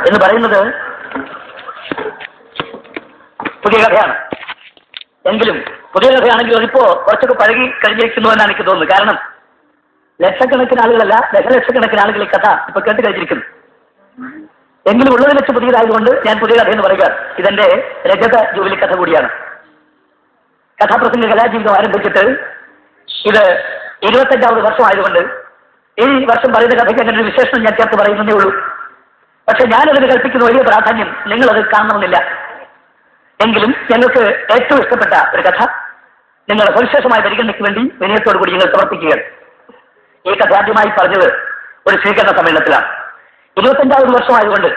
എന്ന് പറയുന്നത് പുതിയ കഥയാണ്. എങ്കിലും പുതിയ കഥയാണെങ്കിൽ അതിപ്പോ കുറച്ചൊക്കെ പഴകി കഴിഞ്ഞിരിക്കുന്നു എന്നാണ് എനിക്ക് തോന്നുന്നത്. കാരണം ലക്ഷക്കണക്കിന് ആളുകളല്ല, ദശലക്ഷക്കണക്കിന് ആളുകൾ ഈ കഥ ഇപ്പൊ കേട്ട് കഴിഞ്ഞിരിക്കുന്നു. എങ്കിലും ഉള്ളത് വെച്ച് പുതിയതായതുകൊണ്ട് ഞാൻ പുതിയ കഥ എന്ന് പറയുക. ഇതെന്റെ രജത ജൂബിലി കഥ കൂടിയാണ്. കഥാപ്രസംഗ കലാജീവിതം ആരംഭിച്ചിട്ട് ഇത് 25ാമത് വർഷമായതുകൊണ്ട് ഈ വർഷം പറയുന്ന കഥയ്ക്ക് അങ്ങനെ ഒരു വിശേഷണം ഞാൻ ചേർത്ത് പറയുന്നതേ ഉള്ളൂ. പക്ഷെ ഞാനതിന് കൽപ്പിക്കുന്ന വലിയ പ്രാധാന്യം നിങ്ങളത് കാണണമെന്നില്ല. എങ്കിലും ഞങ്ങൾക്ക് ഏറ്റവും ഇഷ്ടപ്പെട്ട ഒരു കഥ നിങ്ങളുടെ സവിശേഷമായ പരിഗണനയ്ക്ക് വേണ്ടി വിനയത്തോടു കൂടി ഞങ്ങൾ സമർപ്പിക്കുകയാണ്. ഈ കഥ ആദ്യമായി പറഞ്ഞത് ഒരു സ്വീകരണ സമ്മേളനത്തിലാണ്. 25ാമത് വർഷമായതുകൊണ്ട്,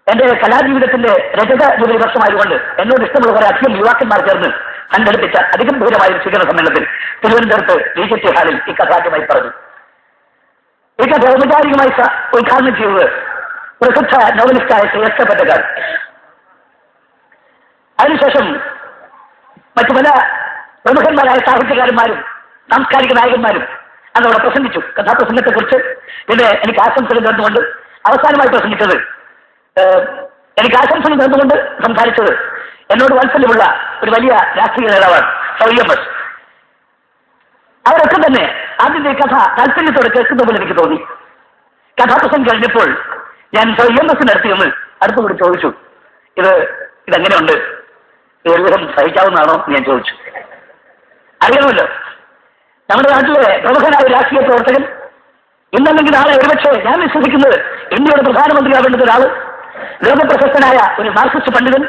എന്റെ കലാജീവിതത്തിന്റെ രജത ജൂബിലി വർഷമായതുകൊണ്ട് എന്നോട് ഇഷ്ടമുള്ള കുറെ അധികം യുവാക്കന്മാർ ചേർന്ന് സംഘടിപ്പിച്ച അതിഗംഭീരമായ ഒരു സ്വീകരണ സമ്മേളനത്തിൽ തിരുവനന്തപുരത്ത് DJT ഹാളിൽ ഈ കഥ ആദ്യമായി പറഞ്ഞു. ഈ കഥ ഔപചാരികമായി ഉദ്ഘാടനം ചെയ്തത് പ്രസിദ്ധ നോവലിസ്റ്റായ എസ് പൊറ്റക്കാട്. അതിനുശേഷം മറ്റു പല പ്രമുഖന്മാരായ സാഹിത്യകാരന്മാരും സാംസ്കാരിക നായകന്മാരും അതവിടെ പ്രസംഗിച്ചു. കഥാപ്രസംഗത്തെക്കുറിച്ച് ഇത് എനിക്ക് ആശംസകൾ നേർന്നുകൊണ്ട് അവസാനമായി പ്രസംഗിച്ചത്, എനിക്ക് ആശംസകൾ നേർന്നുകൊണ്ട് സംസാരിച്ചത് എന്നോട് വാത്സല്യമുള്ള ഒരു വലിയ രാഷ്ട്രീയ നേതാവാണ് EMS. അവരൊക്കെ തന്നെ ആദ്യത്തെ കഥ താല്പര്യത്തോടെ കേൾക്കുന്ന പോലെ എനിക്ക് തോന്നി. കഥാപ്രസംഗം കഴിഞ്ഞപ്പോൾ ഞാൻ EMS അടുത്ത് അടുത്തുകൂടി ചോദിച്ചു, ഇതെങ്ങനെയുണ്ട്, ഒരുവിധം സഹിക്കാവുന്നതാണോ എന്ന് ഞാൻ ചോദിച്ചു. അറിയണമല്ലോ, നമ്മുടെ നാട്ടിലെ പ്രമുഖനായ രാഷ്ട്രീയ പ്രവർത്തകൻ, ഇന്നല്ലെങ്കിൽ നാളെ ഒരുപക്ഷെ ഞാൻ വിശ്വസിക്കുന്നത് ഇന്ത്യയുടെ പ്രധാനമന്ത്രിയാവേണ്ടുന്ന ഒരാള്, ലോകപ്രശസ്തനായ ഒരു മാർക്സിസ്റ്റ് പണ്ഡിതൻ,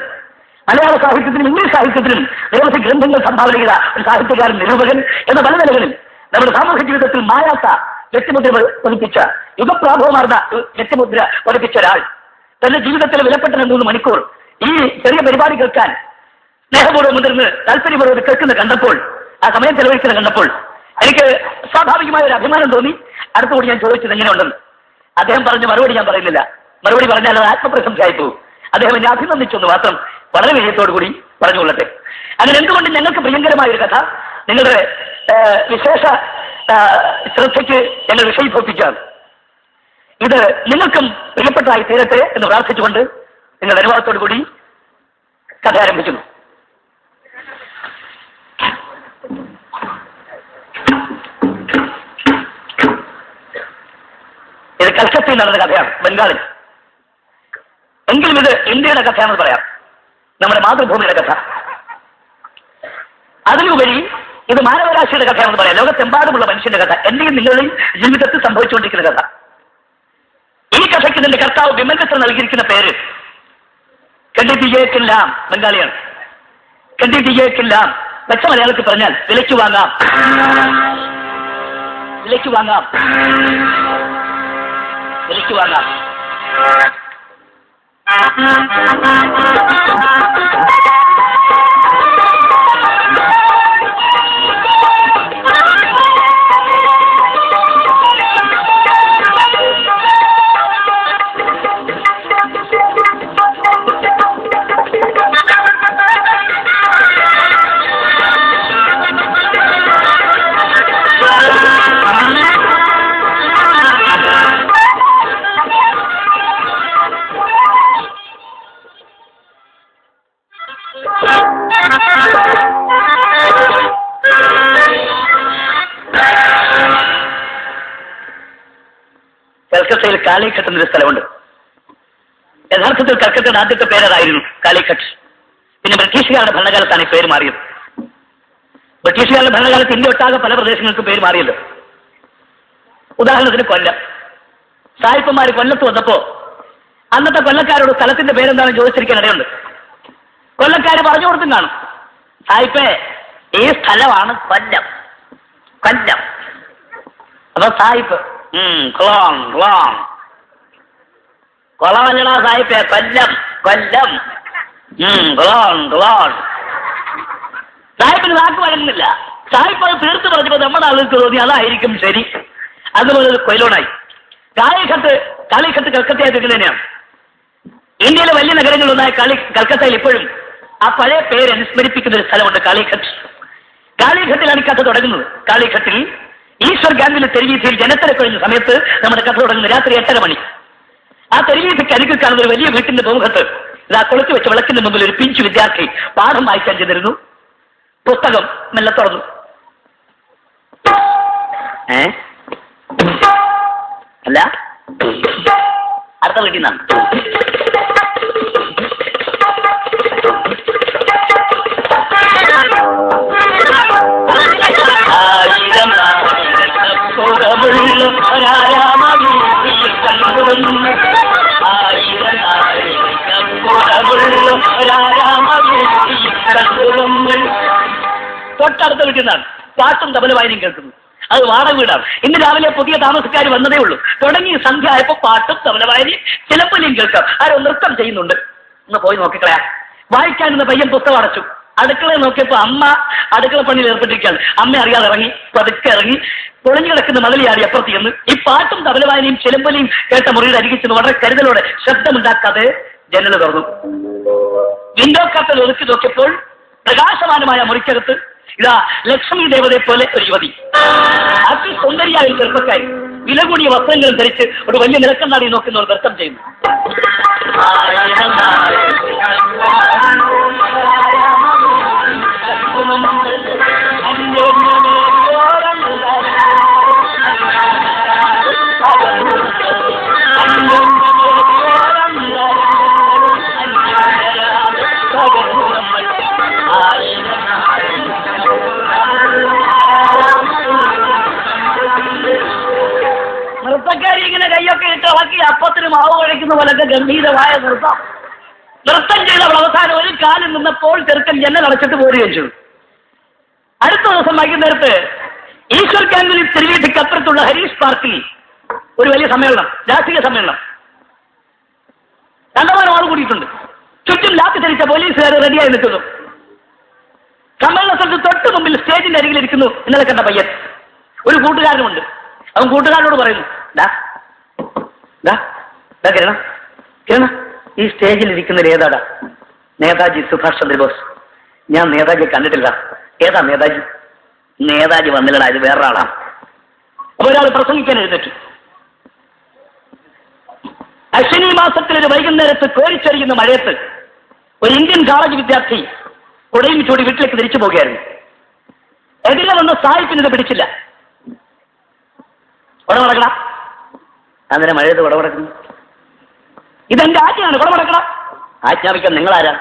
മലയാള സാഹിത്യത്തിനും ഇംഗ്ലീഷ് സാഹിത്യത്തിനും നിരവധി ഗ്രന്ഥങ്ങൾ സംഭാവന ചെയ്ത ഒരു സാഹിത്യകാരൻ, നിരൂപകൻ എന്ന പല നിലകളിൽ നമ്മുടെ സാമൂഹ്യ ജീവിതത്തിൽ മായാത്ത വ്യക്തിമുദ്ര പതിപ്പിച്ച, യുഗപ്രാഭവമാർന്ന വ്യക്തിമുദ്ര പതിപ്പിച്ച ഒരാൾ തന്റെ ജീവിതത്തിൽ വിലപ്പെട്ട 3 മണിക്കൂർ ഈ ചെറിയ പരിപാടി കേൾക്കാൻ സ്നേഹപൂർവ്വം മുതിർന്ന് താല്പര്യപൂർവ്വം കേൾക്കുന്ന കണ്ടപ്പോൾ, ആ സമയം ചെലവഴിക്കുന്ന കണ്ടപ്പോൾ എനിക്ക് സ്വാഭാവികമായ ഒരു അഭിമാനം തോന്നി. അടുത്തുകൂടി ഞാൻ ചോദിച്ചത് എങ്ങനെയുണ്ടെന്ന്. അദ്ദേഹം പറഞ്ഞ മറുപടി ഞാൻ പറയുന്നില്ല. മറുപടി പറഞ്ഞാൽ അത് ആത്മപ്രശംസയായി പോകും. അദ്ദേഹം എന്നെ അഭിനന്ദിച്ചൊന്ന് മാത്രം വളരെ വിജയത്തോടു കൂടി പറഞ്ഞുകൊള്ളട്ടെ. അങ്ങനെ എന്തുകൊണ്ട് ഞങ്ങൾക്ക് പ്രിയങ്കരമായ ഒരു കഥ നിങ്ങളുടെ വിശേഷ ശ്രദ്ധയ്ക്ക് ഞങ്ങൾ വിഷയീഭവിപ്പിക്കുകയാണ്. ഇത് നിങ്ങൾക്കും പ്രിയപ്പെട്ടതായി തീരട്ടെ എന്ന് പ്രാർത്ഥിച്ചുകൊണ്ട് നിങ്ങളുടെ അനുവാദത്തോടു കൂടി കഥ ആരംഭിക്കുന്നു. ഇത് കൽക്കത്തയിൽ നടന്ന കഥയാണ്, ബംഗാളിൽ. എങ്കിലും ഇത് ഇന്ത്യയുടെ കഥയാണെന്ന് പറയാം, നമ്മുടെ മാതൃഭൂമിയുടെ കഥ. അതിലുപരി ഇത് മാനവരാശിയുടെ കഥയാണെന്ന് പറയാം, ലോകത്തെമ്പാടുമുള്ള മനുഷ്യന്റെ കഥ, എന്റെയും നിങ്ങളുടെയും ജീവിതത്തിൽ സംഭവിച്ചുകൊണ്ടിരിക്കുന്ന കഥ. ഈ കഥയ്ക്ക് ഇതിന്റെ കർത്താവ് വിമൽമിത്ര നൽകിയിരിക്കുന്ന പേര് കണ്ടിട്ടിയേക്കില്ലാം, ബംഗാളിയാണ്. കണ്ടിട്ടിയേക്കില്ലാം പച്ച മലയാളത്തിൽ പറഞ്ഞാൽ വിലയ്ക്ക് വാങ്ങാം, വിലയ്ക്ക് വാങ്ങാം, വിലയ്ക്ക് വാങ്ങാം. കൽക്കത്തയിൽ കാലിഘട്ട് എന്നൊരു സ്ഥലമുണ്ട്. യഥാർത്ഥത്തിൽ കൽക്കത്തയുടെ ആദ്യത്തെ പേരതായിരുന്നു കാലിഘട്ട്. പിന്നെ ബ്രിട്ടീഷുകാരുടെ ഭരണകാലത്താണ് ഈ പേര് മാറിയത്. ബ്രിട്ടീഷുകാരുടെ ഭരണകാലത്ത് ഇന്ത്യ ഒട്ടാകെ പല പ്രദേശങ്ങൾക്ക് പേര് മാറിയല്ലോ. ഉദാഹരണത്തിന് കൊല്ലം. സായിപ്പന്മാർ കൊല്ലത്ത് വന്നപ്പോ അന്നത്തെ കൊല്ലക്കാരോട് സ്ഥലത്തിന്റെ പേരെന്താണെന്ന് ചോദിച്ചിരിക്കാൻ ഇടയുണ്ട്. കൊല്ലക്കാര് പറഞ്ഞു കൊടുത്തും കാണും, സായിപ്പേ ഈ സ്ഥലമാണ് കൊല്ലം, കൊല്ലം. അപ്പൊ സായിപ്പ് ക്ലോങ് ക്ലോങ്, കൊളമല്ലടാ സായിപ്പേ, കൊല്ലം കൊല്ലം, ക്ലോങ് ക്ലോങ്. സായിപ്പിന് വാക്ക് വഴങ്ങുന്നില്ല. സായിപ്പ് അത് തീർത്ത് പറഞ്ഞപ്പോ നമ്മുടെ ആളുകൾക്ക് തോന്നി അതായിരിക്കും ശരി. അതുപോലെ ഒരു കൊയിലോണായി. കാലിഘട്ട് കൽക്കത്തയായിട്ട് തന്നെയാണ്. ഇന്ത്യയിലെ വലിയ നഗരങ്ങളിലൊന്നായ കൽക്കത്തയിൽ ഇപ്പോഴും ആ പഴയ പേര് അനുസ്മരിപ്പിക്കുന്ന ഒരു സ്ഥലമുണ്ട്, കാലിഘട്ട്. കാലിഘട്ടിലാണ് ഈ കഥ തുടങ്ങുന്നത്. കാലിഘട്ടിൽ ഈശ്വർ ഗാന്ധിയിലെ തെരുവീഥിയിൽ ജനത്തിരക്കൊഴിഞ്ഞ സമയത്ത് നമ്മുടെ കഥ തുടങ്ങുന്നത് രാത്രി 8:30 മണി. ആ തെരുവീട്ട് കരികിൽ കാണുന്ന ഒരു വലിയ വീട്ടിന്റെ മുഖത്ത് ഇതാ കൊളുത്തി വെച്ച വിളക്കിന്റെ മുമ്പിൽ ഒരു പിഞ്ചു വിദ്യാർത്ഥി പാഠം വായിക്കാൻ ചെന്നിരുന്നു. പുസ്തകം മെല്ലെ തുറന്നു. അല്ല, അടുത്ത വീട്ടിൽ നിന്നാണ്. തൊട്ടടുത്ത വീട്ടിൽ നിന്നാണ് പാട്ടും തബല വായനയും കേൾക്കുന്നു. അത് വാടക വീടാണ്. ഇന്ന് രാവിലെ പുതിയ താമസക്കാർ വന്നതേ ഉള്ളൂ. തുടങ്ങി സന്ധ്യ ആയപ്പോ പാട്ടും തബല വായനയും ചിലപ്പോഴും കേൾക്കാം. ആരോ നൃത്തം ചെയ്യുന്നുണ്ട്. ഒന്ന് പോയി നോക്കിക്കളയാ. വായിക്കാനിരുന്ന പയ്യൻ പുസ്തകം അടച്ചു. അടുക്കളയിൽ നോക്കിയപ്പോ അമ്മ അടുക്കള പണിയിൽ ഏർപ്പെട്ടിരിക്കുകയാണ്. അമ്മ അറിയാതെ ഇറങ്ങി, പതുക്കെ ഇറങ്ങി പൊളിഞ്ഞു കിടക്കുന്ന മതിലിയാടി അപ്പുറത്ത് ചെന്ന് ഈ പാട്ടും തബലവായനയും ചിലമ്പലിയും കേട്ട മുറിയുടെ അരികിൽ ചെന്ന് വളരെ കരുതലോടെ ശബ്ദമുണ്ടാക്കാതെ ജനൽ തുറന്നു. വിൻഡോ കർട്ടൻ ഒതുക്കി നോക്കിയപ്പോൾ പ്രകാശമാനമായ മുറിക്കകത്ത് ഇതാ ലക്ഷ്മി ദേവതയെ പോലെ ഒരു യുവതി, അതിസുന്ദരിയായ ഒരു ചെറുപ്പക്കാരി, വില കൂടിയ വസ്ത്രങ്ങളും ധരിച്ച് ഒരു വലിയ നിലക്കണ്ണാടി നോക്കുന്ന ഒരു നൃത്തം ചെയ്യുന്നു. നൃത്തക്കാരി ഇങ്ങനെ കൈയൊക്കെ ഇട്ട് ഇളക്കി അപ്പത്തിന് മാവ് കഴിക്കുന്ന പോലൊക്കെ ഗംഭീരമായ നൃത്തം ചെയ്തവൾ അവസാനം ഒരു കാലിൽ നിന്നപ്പോൾ ചെറുക്കൻ ജനൽ അടച്ചിട്ട് പോരുകയും ചെയ്തു. അടുത്ത ദിവസം വൈകുന്നേരത്ത് ഈശ്വർ ക്യാമ്പിൽ തിരുവീട്ടിക്കപ്പുറത്തുള്ള ഹരീഷ് പാർക്കിൽ ഒരു വലിയ സമ്മേളനം, രാഷ്ട്രീയ സമ്മേളനം. കണ്ടമാനം ആൾ കൂടിയിട്ടുണ്ട്. ചുറ്റും ലാത്തി ധരിച്ച പോലീസുകാർ റെഡിയായി നിൽക്കുന്നു. സമ്മേളന സ്ഥലത്ത് തൊട്ട് മുമ്പിൽ സ്റ്റേജിന്റെ അരികിലിരിക്കുന്നു ഇന്നലെ കണ്ട പയ്യൻ. ഒരു കൂട്ടുകാരനുമുണ്ട്. അവൻ കൂട്ടുകാരനോട് പറയുന്നു, കിരണ, ഈ സ്റ്റേജിൽ ഇരിക്കുന്ന ഏതാടാ? നേതാജി സുഭാഷ് ചന്ദ്രബോസ്. ഞാൻ നേതാജിയെ കണ്ടിട്ടില്ല. ഏതാ നേതാജി? നേതാജി വന്നില്ലടാ, ഇത് വേറൊരാളാണ്. അപ്പൊ ഒരാൾ പ്രസംഗിക്കാൻ എഴുന്നേറ്റു. അശ്വിനി മാസത്തിലൊരു വൈകുന്നേരത്ത് കോരിച്ചൊരിയുന്ന മഴയത്ത് ഒരു ഇന്ത്യൻ കോളേജ് വിദ്യാർത്ഥി കുടയും ചൂടി വീട്ടിലേക്ക് തിരിച്ചു പോകുകയായിരുന്നു. എതിരെ വന്ന സായിപ്പിനിത് പിടിച്ചില്ല. കുടമടക്കട, അങ്ങനെ മഴയത്ത് കുടമടക്കുന്നു. ഇതെന്റെ ആജ്ഞയാണ്, കുടമടക്കണം. ആജ്ഞാപിക്കാൻ നിങ്ങളാരാ?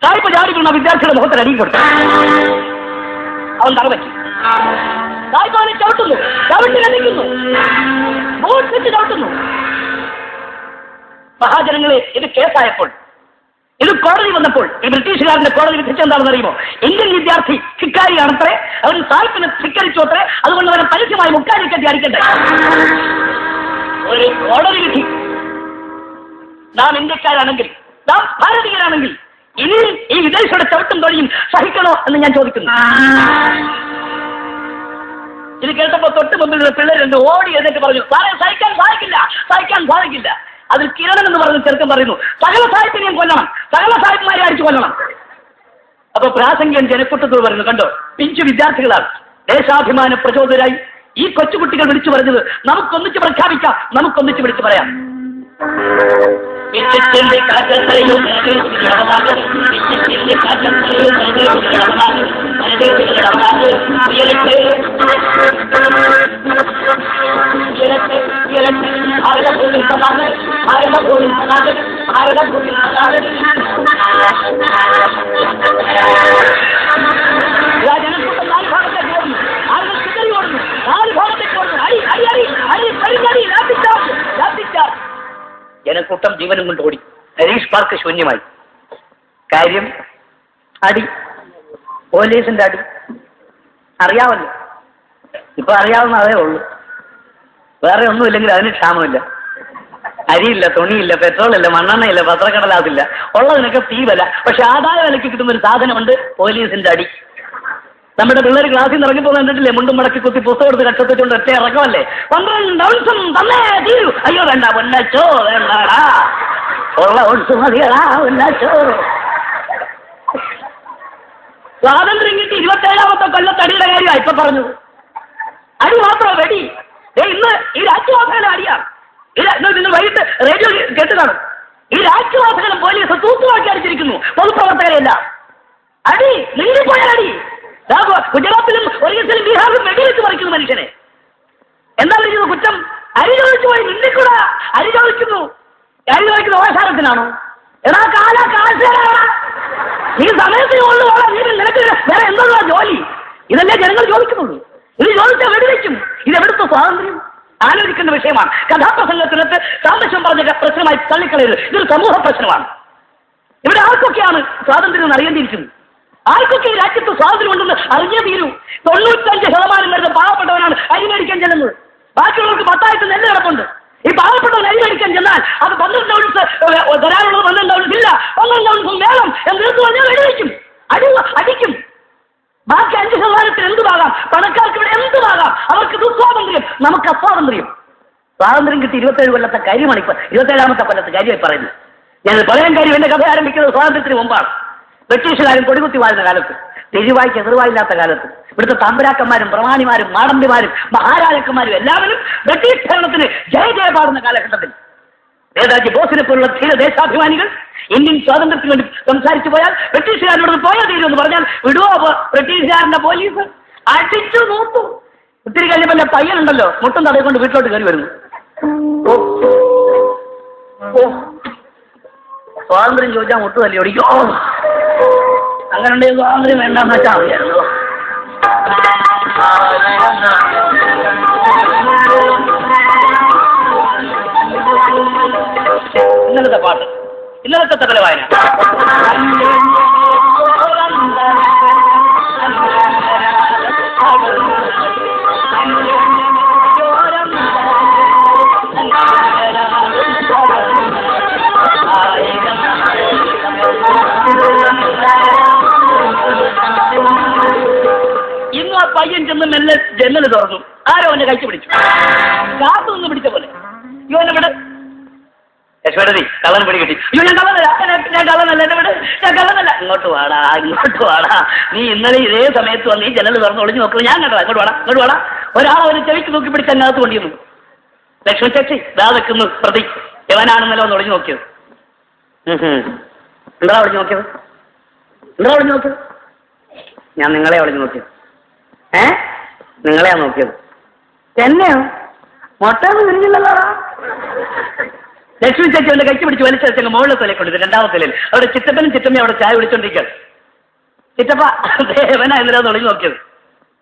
സായിപ്പ് ചാടി വീണ വിദ്യാർത്ഥിയുടെ മുഖത്തിന് അടിയിൽ കൊടുത്തു. അവൻ തറവച്ചു. സായിപ്പ് അവനെ ചവിട്ടുന്നു, ചവിട്ടിലടിക്കുന്നു, ചവിട്ടുന്നു. മഹാജനങ്ങളെ, ഇത് കേസായപ്പോൾ, ഇത് കോടതി വന്നപ്പോൾ ഈ ബ്രിട്ടീഷുകാരന്റെ കോടതി വിധിച്ചെന്താണെന്ന് അറിയുമോ? ഇന്ത്യൻ വിദ്യാർത്ഥി ധിക്കാരിയാണത്രേ, അവൻ സായിപ്പിനെ ധിക്കരിച്ചു അത്രേ, അതുകൊണ്ട് അവനെ പരസ്യമായി മുക്കാലി കെട്ടി അടിക്കണ്ടേ. ഒരു കോടതി വിധി. നാം ഇന്ത്യക്കാരാണെങ്കിൽ, നാം ഭാരതീയരാണെങ്കിൽ ഇനി ഈ വിദേശയുടെ ചവിട്ടും തൊഴിയും സഹിക്കണോ എന്ന് ഞാൻ ചോദിക്കുന്നു. ഇത് കേട്ടപ്പോ തൊട്ട് മുമ്പിലുള്ള പിള്ളേരുണ്ട് ഓടി എന്നിട്ട് പറഞ്ഞു, സാറേ സഹിക്കാൻ സാധിക്കില്ല. അതിൽ കിരണൻ എന്ന് പറഞ്ഞ ചെറുക്കൻ പറയുന്നു, സകല സാഹിത്യനെയും കൊല്ലണം, സകല സാഹിത്യമാരെ അടിച്ചു കൊല്ലണം. അപ്പൊ പ്രാസംഗികൻ ജനക്കൂട്ടത്തോട് പറയുന്നു, കണ്ടോ, പിഞ്ചു വിദ്യാർത്ഥികളാണ്, ദേശാഭിമാന പ്രചോദരായി ഈ കൊച്ചുകുട്ടികൾ വിളിച്ചു പറഞ്ഞത് നമുക്കൊന്നിച്ച് പ്രഖ്യാപിക്കാം, നമുക്കൊന്നിച്ച് വിളിച്ചു പറയാം. ജനക്കൂട്ടം ജീവനും കൊണ്ട് ഓടി. ഹരീഷ് പാർക്ക് ശൂന്യമായി. കാര്യം അടി, പോലീസിന്റെ അടി. അറിയാമല്ലോ, ഇപ്പൊ അറിയാവുന്ന അതേ ഉള്ളൂ. വേറെ ഒന്നുമില്ലെങ്കിൽ അതിന് ക്ഷാമമില്ല. അരിയില്ല, തുണിയില്ല, പെട്രോളില്ല, മണ്ണെണ്ണയില്ല, പത്രക്കടലാസില്ല, ഉള്ളതിനൊക്കെ തീ വില. പക്ഷെ ആദായ വിലയ്ക്ക് കിട്ടുന്ന ഒരു സാധനമുണ്ട്, പോലീസിന്റെ അടി. നമ്മുടെ പിള്ളേർ ക്ലാസ്സിൽ നിന്ന് ഇറങ്ങിപ്പോ കണ്ടിട്ടില്ലേ? മുണ്ടും മടക്കി കുത്തി പുസ്തകം എടുത്ത് കഷ്ടപ്പെട്ടുകൊണ്ട് ഒറ്റ ഇറക്കമല്ലേ. 12 ഔൺസും തന്നേ തീരൂ. അയ്യോ വേണ്ട, പൊന്നച്ചോ വേണ്ടാടാ, ഉള്ള ഔൺസ് മതിയടാ പൊന്നച്ചോ. സ്വാതന്ത്ര്യം കിട്ടി 27ാമത്തെ കൊല്ലത്ത് അടിയുടെ കാര്യമാണ് ഇപ്പൊ പറഞ്ഞത്. അടി മാത്രമോ വെടി? ഇന്ന് ഈ രാജ്യവാക്കാല അടിയാണ്. ഇല്ല, നിങ്ങൾ വൈകിട്ട് റേഡിയോ കേട്ട് കാണും. ഈ രാജ്യവാസികളും പോലീസ് തൂത്തുവാക്കി അടിച്ചിരിക്കുന്നു പൊതുപ്രവർത്തകരെയല്ല. അടി നീങ്ങിപ്പോയാൽ അടി. ഗുജറാത്തിലും ഒറീസയിലും ബീഹാറിലും വെടിവെച്ച് മറിക്കുന്നു മനുഷ്യനെ. എന്താ വിളിക്കുന്നത് കുറ്റം? അരി ചോദിച്ചു പോയി നിന്നിക്കൂടാ. അരി ചോദിക്കുന്നു ഓശാരത്തിനാണോ? എടാ കാശേടാ, നീ സമയത്തിന് കൊണ്ടുപോകാം. നീ നിനക്ക് വേറെ എന്തുള്ള ജോലി? ഇതല്ലേ ജനങ്ങൾ ചോദിക്കുന്നുള്ളൂ. ഇത് ചോദിച്ചാൽ വെടിവെക്കും. ഇതെവിടുത്തെ സ്വാതന്ത്ര്യം? ആലോചിക്കേണ്ട വിഷയമാണ്. കഥാപ്രസംഗത്തിനകത്ത് സാമശം പറഞ്ഞ പ്രശ്നമായി തള്ളിക്കളയരുത്. ഇതൊരു സമൂഹ പ്രശ്നമാണ്. ഇവിടെ ആർക്കൊക്കെയാണ് സ്വാതന്ത്ര്യം എന്ന് അറിയേണ്ടിയിരിക്കുന്നത്? ആർക്കൊക്കെ ഈ രാജ്യത്ത് സ്വാതന്ത്ര്യം ഉണ്ടെന്ന് അറിഞ്ഞേ തീരൂ. 95% വരുന്ന പാവപ്പെട്ടവനാണ് അരി മേടിക്കാൻ ചെല്ലുന്നത്. ബാക്കിയുള്ളവർക്ക് 10 നെല്ല് കിടപ്പുണ്ട്. ഈ പാവപ്പെട്ടവൻ അരി മേടിക്കാൻ ചെന്നാൽ അത് 12 ഔൺസ് തരാനുള്ളത് 12 ഔൺസ് ഇല്ല, 12 ഔൺസും വേണം എന്ന് തീർത്തു പറഞ്ഞാൽ വെടിവെക്കും, അടിക്കും. ബാക്കി 5% എന്തുമാകാം. പണക്കാർക്ക് ഇവിടെ എന്തുമാകാം. അവർക്ക് ദുസ്വാതന്ത്ര്യം, നമുക്ക് അസ്വാതന്ത്ര്യം. സ്വാതന്ത്ര്യം കിട്ടി 27 കൊല്ലത്തെ കാര്യമാണ് ഇപ്പൊ 27ാമത്തെ കൊല്ലത്തെ കാര്യമായി പറയുന്നത്. ഞാനത് പറയാൻ കാര്യം എന്റെ കഥ ആരംഭിക്കുന്നത് സ്വാതന്ത്ര്യത്തിന് മുമ്പാണ്. ബ്രിട്ടീഷുകാരും കൊടികുത്തി വാഴുന്ന കാലത്ത്, തെരുവായ്ക്ക് എതിർവായില്ലാത്ത കാലത്ത് ഇവിടുത്തെ തമ്പുരാക്കന്മാരും പ്രമാണിമാരും മാടമ്പിമാരും മഹാരാജാക്കന്മാരും എല്ലാവരും ബ്രിട്ടീഷ് ഭരണത്തിന് ജയ പാടുന്ന കാലഘട്ടത്തിൽ നേതാജി ബോസിനെ പോലുള്ള ധീര ദേശാഭിമാനികൾ ഇന്ത്യൻ സ്വാതന്ത്ര്യത്തിന് വേണ്ടി സംസാരിച്ചു പോയാൽ ബ്രിട്ടീഷുകാരോട് പോയാൽ തീരുമെന്ന് പറഞ്ഞാൽ വിടുവോ ബ്രിട്ടീഷുകാരന്റെ പോലീസ്? അടിച്ചു നോക്കൂ. ഒത്തിരി കഴിഞ്ഞപ്പോൾ എന്റെ പയ്യനുണ്ടല്ലോ മുട്ടും തടയിക്കൊണ്ട് വീട്ടിലോട്ട് കയറി വരുന്നു. സ്വാതന്ത്ര്യം ചോദിച്ചാൽ മുട്ടു തല്ലി ഓടിക്കോ. അങ്ങനെ ഉണ്ടെങ്കിൽ സ്വാതന്ത്ര്യം വേണ്ടെന്ന് വെച്ചാൽ മതിയായിരുന്നു. ഇന്നലത്തെ പാട്ട്, ഇന്നലത്തെ തകല വായന. ഇന്ന് ആ പയ്യൻ ചെന്ന് മെല്ലെ ജനൽ തുറന്നു. ആരോ അവനെ കഴിച്ചു പിടിച്ചു. കാത്തു നിന്ന് പിടിച്ച പോലെ. അയ്യോ എന്നെ വിട് യശോദി, കള്ളൻ പിടി കിട്ടി. അയ്യോ ഞാൻ കള്ളനല്ല, എന്നെ വിട്, ഞാൻ കള്ളനല്ല. ഇങ്ങോട്ട് വാടാ. നീ ഇന്നലെ ഇതേ സമയത്ത് വന്ന് ഈ ജനൽ തുറന്ന് ഒളിഞ്ഞു നോക്കുന്നത് ഞാൻ കണ്ടതാ. ഇങ്ങോട്ട് വാടാ. ഒരാൾ അവന് ചെവിക്ക് നോക്കി പിടിച്ച് അതിനകത്ത് കൊണ്ടിരുന്നു. ലക്ഷ്മി ചേച്ചി ഇതാ വെക്കുന്നു പ്രതി. യവനാണെന്നല്ലോ ഒന്ന് ഒളിഞ്ഞു നോക്കിയത്. എന്താ ഒളിഞ്ഞു നോക്കിയത്? ഞാൻ നിങ്ങളെ ഒളിഞ്ഞു നോക്കിയത്. നിങ്ങളെയാ നോക്കിയത്? എന്നെയോ? മൊട്ടൊന്നും തിരിഞ്ഞില്ലല്ലോ. ലക്ഷ്മി ചേച്ചി അവന്റെ കൈക്ക് പിടിച്ച് വലിച്ചങ്ങ് മുകളിലെ തലയിൽ കൊണ്ടിരുന്നു. 2ാമത്തെ തലയിൽ അവിടെ ചിറ്റപ്പനും ചിറ്റമ്മയും അവിടെ ചായ വിളിച്ചോണ്ടിരിക്കുകയാണ്. ചിറ്റപ്പ ദേവനാ എന്തിനാന്ന് ഒളിഞ്ഞു നോക്കിയത്?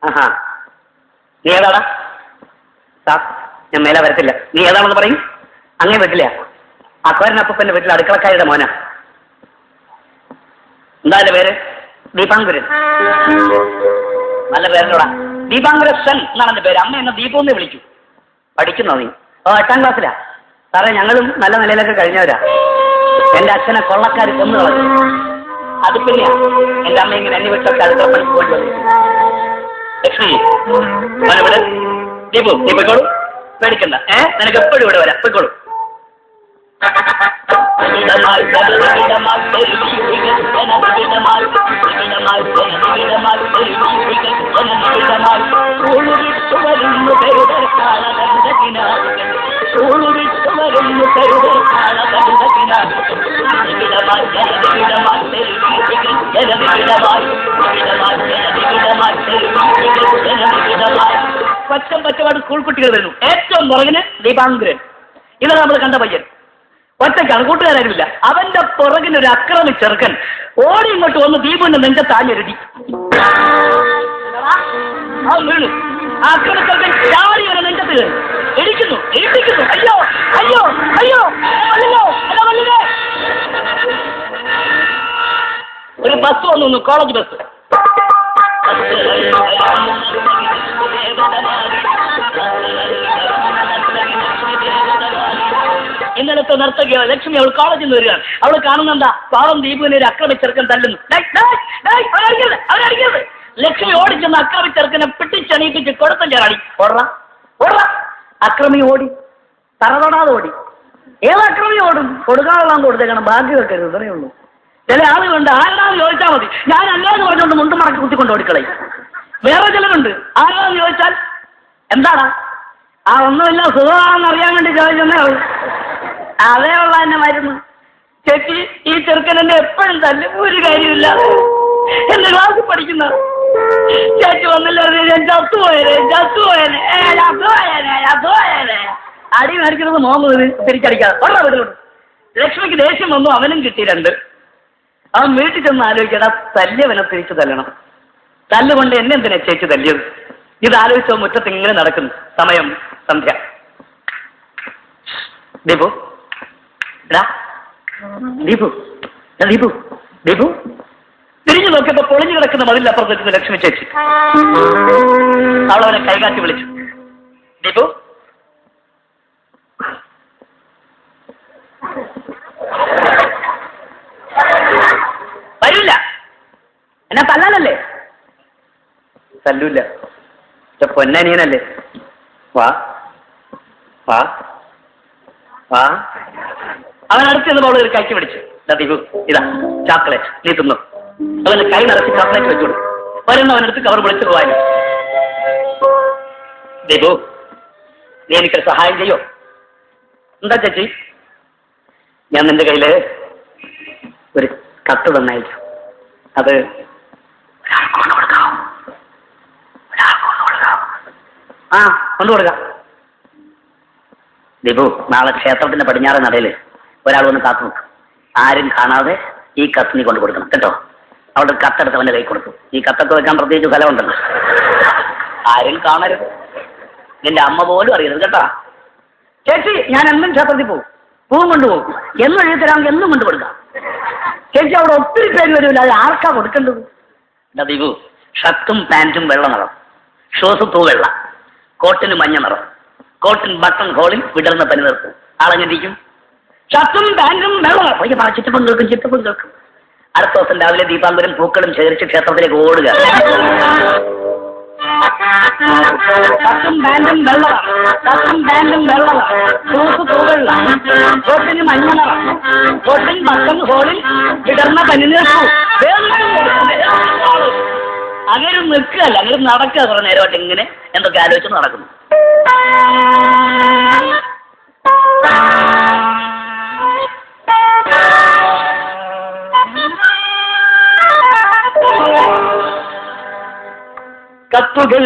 ആഹാ, നീ ഏതാടാ? ഞാൻ മേലെ വരത്തില്ല. നീ ഏതാണെന്ന് പറയും. അങ്ങേ വീട്ടില അക്ബരനപ്പന്റെ വീട്ടിൽ അടുക്കളക്കാരുടെ മോനാ. എന്താ എന്റെ പേര്? ദീപാങ്കുരൻ. നല്ല പേരല്ലോടാ. ദീപാങ്കുരൻ എന്നാണ് എന്റെ പേര്. അമ്മ എന്നെ ദീപമെന്ന് വിളിച്ചു. പഠിക്കുന്നോ നീ? 8ാം ക്ലാസ്സിലാ. സാറേ ഞങ്ങളും നല്ല നിലയിലൊക്കെ കഴിഞ്ഞവരാ. എന്റെ അച്ഛനെ കൊള്ളക്കാർ കൊന്നു കളഞ്ഞു. അത് പിന്നെയാ എന്റെ അമ്മ ഇങ്ങനെ എന്നെ വിട്ടൊക്കെ അടുക്കളപ്പണിക്ക് പോയി വന്നിരിക്കും. ലക്ഷ്മി ഇവിടെ ദീപു, നീ പോയിക്കോളൂ, പേടിക്കണ്ട. നിനക്ക് എപ്പോഴും ഇവിടെ വരാം, പോയിക്കോളൂ. പച്ചപ്പാട് സ്കൂൾ കുട്ടികൾ വരുന്നു. ഏറ്റവും പുറകിന് ദീപാങ്കുരൻ. ഇതാണ് നമ്മൾ കണ്ട പയ്യൻ. ഒറ്റയ്ക്കാണ്, കൂട്ടുകാരാരുമില്ല. അവന്റെ പുറകിന് ഒരു അക്രമി ചെറുക്കൻ ഓടി ഇങ്ങോട്ട് വന്ന് ദീപുവിന്റെ നെഞ്ചത്താഞ്ഞെരുതി. വീണു. ആ അക്രമി ചെറുക്കൻ ചാടി വരെ നെഞ്ചത്ത് കയറി ഇടിക്കുന്നു. അയ്യോ അയ്യോ അയ്യോ, ഒരു ബസ് വന്നു, കോളേജ് ബസ്. ഇന്നലത്തെ നർത്തകിയോ ലക്ഷ്മി, അവൾ കോളേജിൽ നിന്ന് വരികയാണ്. അവൾ കാണുന്നെന്താ? പാവം ദീപുവിനെ ഒരു അക്രമിച്ചെറുക്കൻ തല്ലുന്നു. അവരടിക്കരുത്. ലക്ഷ്മി ഓടിച്ചെന്ന് അക്രമിച്ചെറുക്കനെ പിടിച്ചണീപ്പിച്ച് കൊടുത്ത ചാടി. ഓടാ. അക്രമി ഓടി, തറതൊടാതെ ഓടി. ഏതക്രമി ഓടും? കൊടുക്കാതെല്ലാം കൊടുത്തേക്കണം, ബാക്കി വെക്കരുത്. ഇത്രയേ ഉള്ളൂ. ചില ആളുകളുണ്ട്, ആരാന്ന് ചോദിച്ചാൽ മതി, ഞാൻ അല്ലാന്ന് പറഞ്ഞുകൊണ്ട് മുണ്ടും മടക്കി കുത്തിക്കൊണ്ട് ഓടിക്കളയും. വേറെ ചിലരുണ്ട്, ആരാന്ന് ചോദിച്ചാൽ എന്താടാ ആ ഒന്നുമില്ല, സുഖമാണെന്ന് അറിയാൻ വേണ്ടി ചോദിച്ചെന്നേ ഉള്ളൂ. അതേ ഉള്ള എന്നെ മരുന്ന്. ചേച്ചി, ഈ ചെറുക്കനെന്നെ എപ്പോഴും തല്ലും, ഒരു കാര്യമില്ല. എന്റെ ക്ലാസ്സിൽ പഠിക്കുന്ന ചേച്ചി വന്നില്ല, ഞാൻ ചത്തുപോയനെ. അടി മേടിക്കുന്നത് മോഹമ്മദിന് തിരിച്ചടിക്കാതെ വളരെ വീട്ടിലോട്ട്. ലക്ഷ്മിക്ക് ദേഷ്യം വന്നു, അവനും കിട്ടി 2. അവൻ വീട്ടിൽ ചെന്ന് ആലോചിക്കടാ, തല്ലിയവനെ തിരിച്ചു തല്ലണം. തല്ലുകൊണ്ട് എന്നെ എന്തിനാ ചേച്ചി തല്ലിയത്? ഇതാലോചിച്ചോ മുറ്റത്ത് ഇങ്ങനെ നടക്കുന്നു. സമയം സന്ധ്യ. ദീപു, ദീപു, ദീപു, ദീപു. തിരിഞ്ഞു നോക്കിയപ്പോ പൊളിഞ്ഞു കിടക്കുന്ന മതിലപ്പുറത്തെത്തുന്ന ലക്ഷ്മി ചേച്ചി. അവളവനെ കൈകാട്ടി വിളിച്ചു. ദീപു, വരില്ല. എന്നെ തല്ലാനല്ലേ? തല്ലൂല്ല, പൊന്നനിയനല്ലേ. വാ വാ വാ. അവൻ അടുത്ത് അവൾ ഒരു കൈക്ക് പിടിച്ചു. ദീപു, ഇതാ ചോക്ലേറ്റ്, നീ തിന്നു. അവന് കൈ നിറച്ച് ചോക്ലേറ്റ് വെച്ചു കൊടുത്തു. വരുന്ന അവനടുത്ത് കവർ വിളിച്ചു പോവാനും. ദീപു, നീ എനിക്കൊരു സഹായം ചെയ്യോ? എന്താ ചേച്ചി? ഞാൻ നിന്റെ കയ്യില് ഒരു കത്ത് തന്നയച്ചു. അത് കൊണ്ടു കൊടുക്കാം. ദീപു, നാളെ ക്ഷേത്രത്തിന്റെ പടിഞ്ഞാറ് നടയില് ഒരാൾ വന്ന് കാത്തു നോക്കും. ആരും കാണാതെ ഈ കത്ത് നീ കൊണ്ടു കൊടുക്കണം കേട്ടോ. അവിടെ കത്തെടുത്ത് അവന്റെ കൈ കൊടുത്തു. ഈ കത്തൊക്കെ വെക്കാൻ പ്രത്യേകിച്ച് ഫലമുണ്ടല്ലോ. ആരും കാണരുത്, നിന്റെ അമ്മ പോലും അറിയരുത് കേട്ടോ. ചേച്ചി, ഞാൻ എന്നും ക്ഷേത്രത്തിൽ പോകും, പൂവും കൊണ്ടുപോകും. എന്നും എഴുതി തരാമെങ്കിൽ എന്നും കൊണ്ടു കൊടുക്കാം. ചേച്ചി, അവിടെ ഒത്തിരി പേര് വരുമല്ലോ, അത് ആർക്കാ കൊടുക്കേണ്ടത്? ദീപു, ഷർട്ടും പാൻറ്റും വെള്ള നിറം, ഷൂസ് പൂവെള്ള, കോട്ടിന് മഞ്ഞ നിറം, കോട്ടിൻ ബട്ടൺ ഹോളിൽ വിടർന്ന പനി നിർത്തും. ആളെങ്ങനെയിരിക്കും? ഷർട്ടും പാൻറ്റും വെള്ള നിറം. ചിറ്റപ്പം കേൾക്കും, ചിറ്റപ്പം കേൾക്കും. അടുത്ത ദിവസം രാവിലെ ദീപാന്തരം പൂക്കളും ശേഖരിച്ച് ക്ഷേത്രത്തിലേക്ക് ഓടുക. ഷർട്ടും പാൻറ്റും വെള്ള, ഷർട്ടും പാൻറ്റും വെള്ള, ഷൂസ് പൂവെള്ള, കോട്ടിന് മഞ്ഞ നിറം, കോട്ടിൻ ബട്ടൺ ഹോളിൽ വിടർന്ന പനി നിർത്തും. അങ്ങനെ നിൽക്കുകയല്ല, അങ്ങനെ നടക്കുക. കുറെ നേരമായിട്ട് ഇങ്ങനെ എന്തൊക്കെ ആലോചിച്ച് നടക്കുന്നു. കത്തുകൾ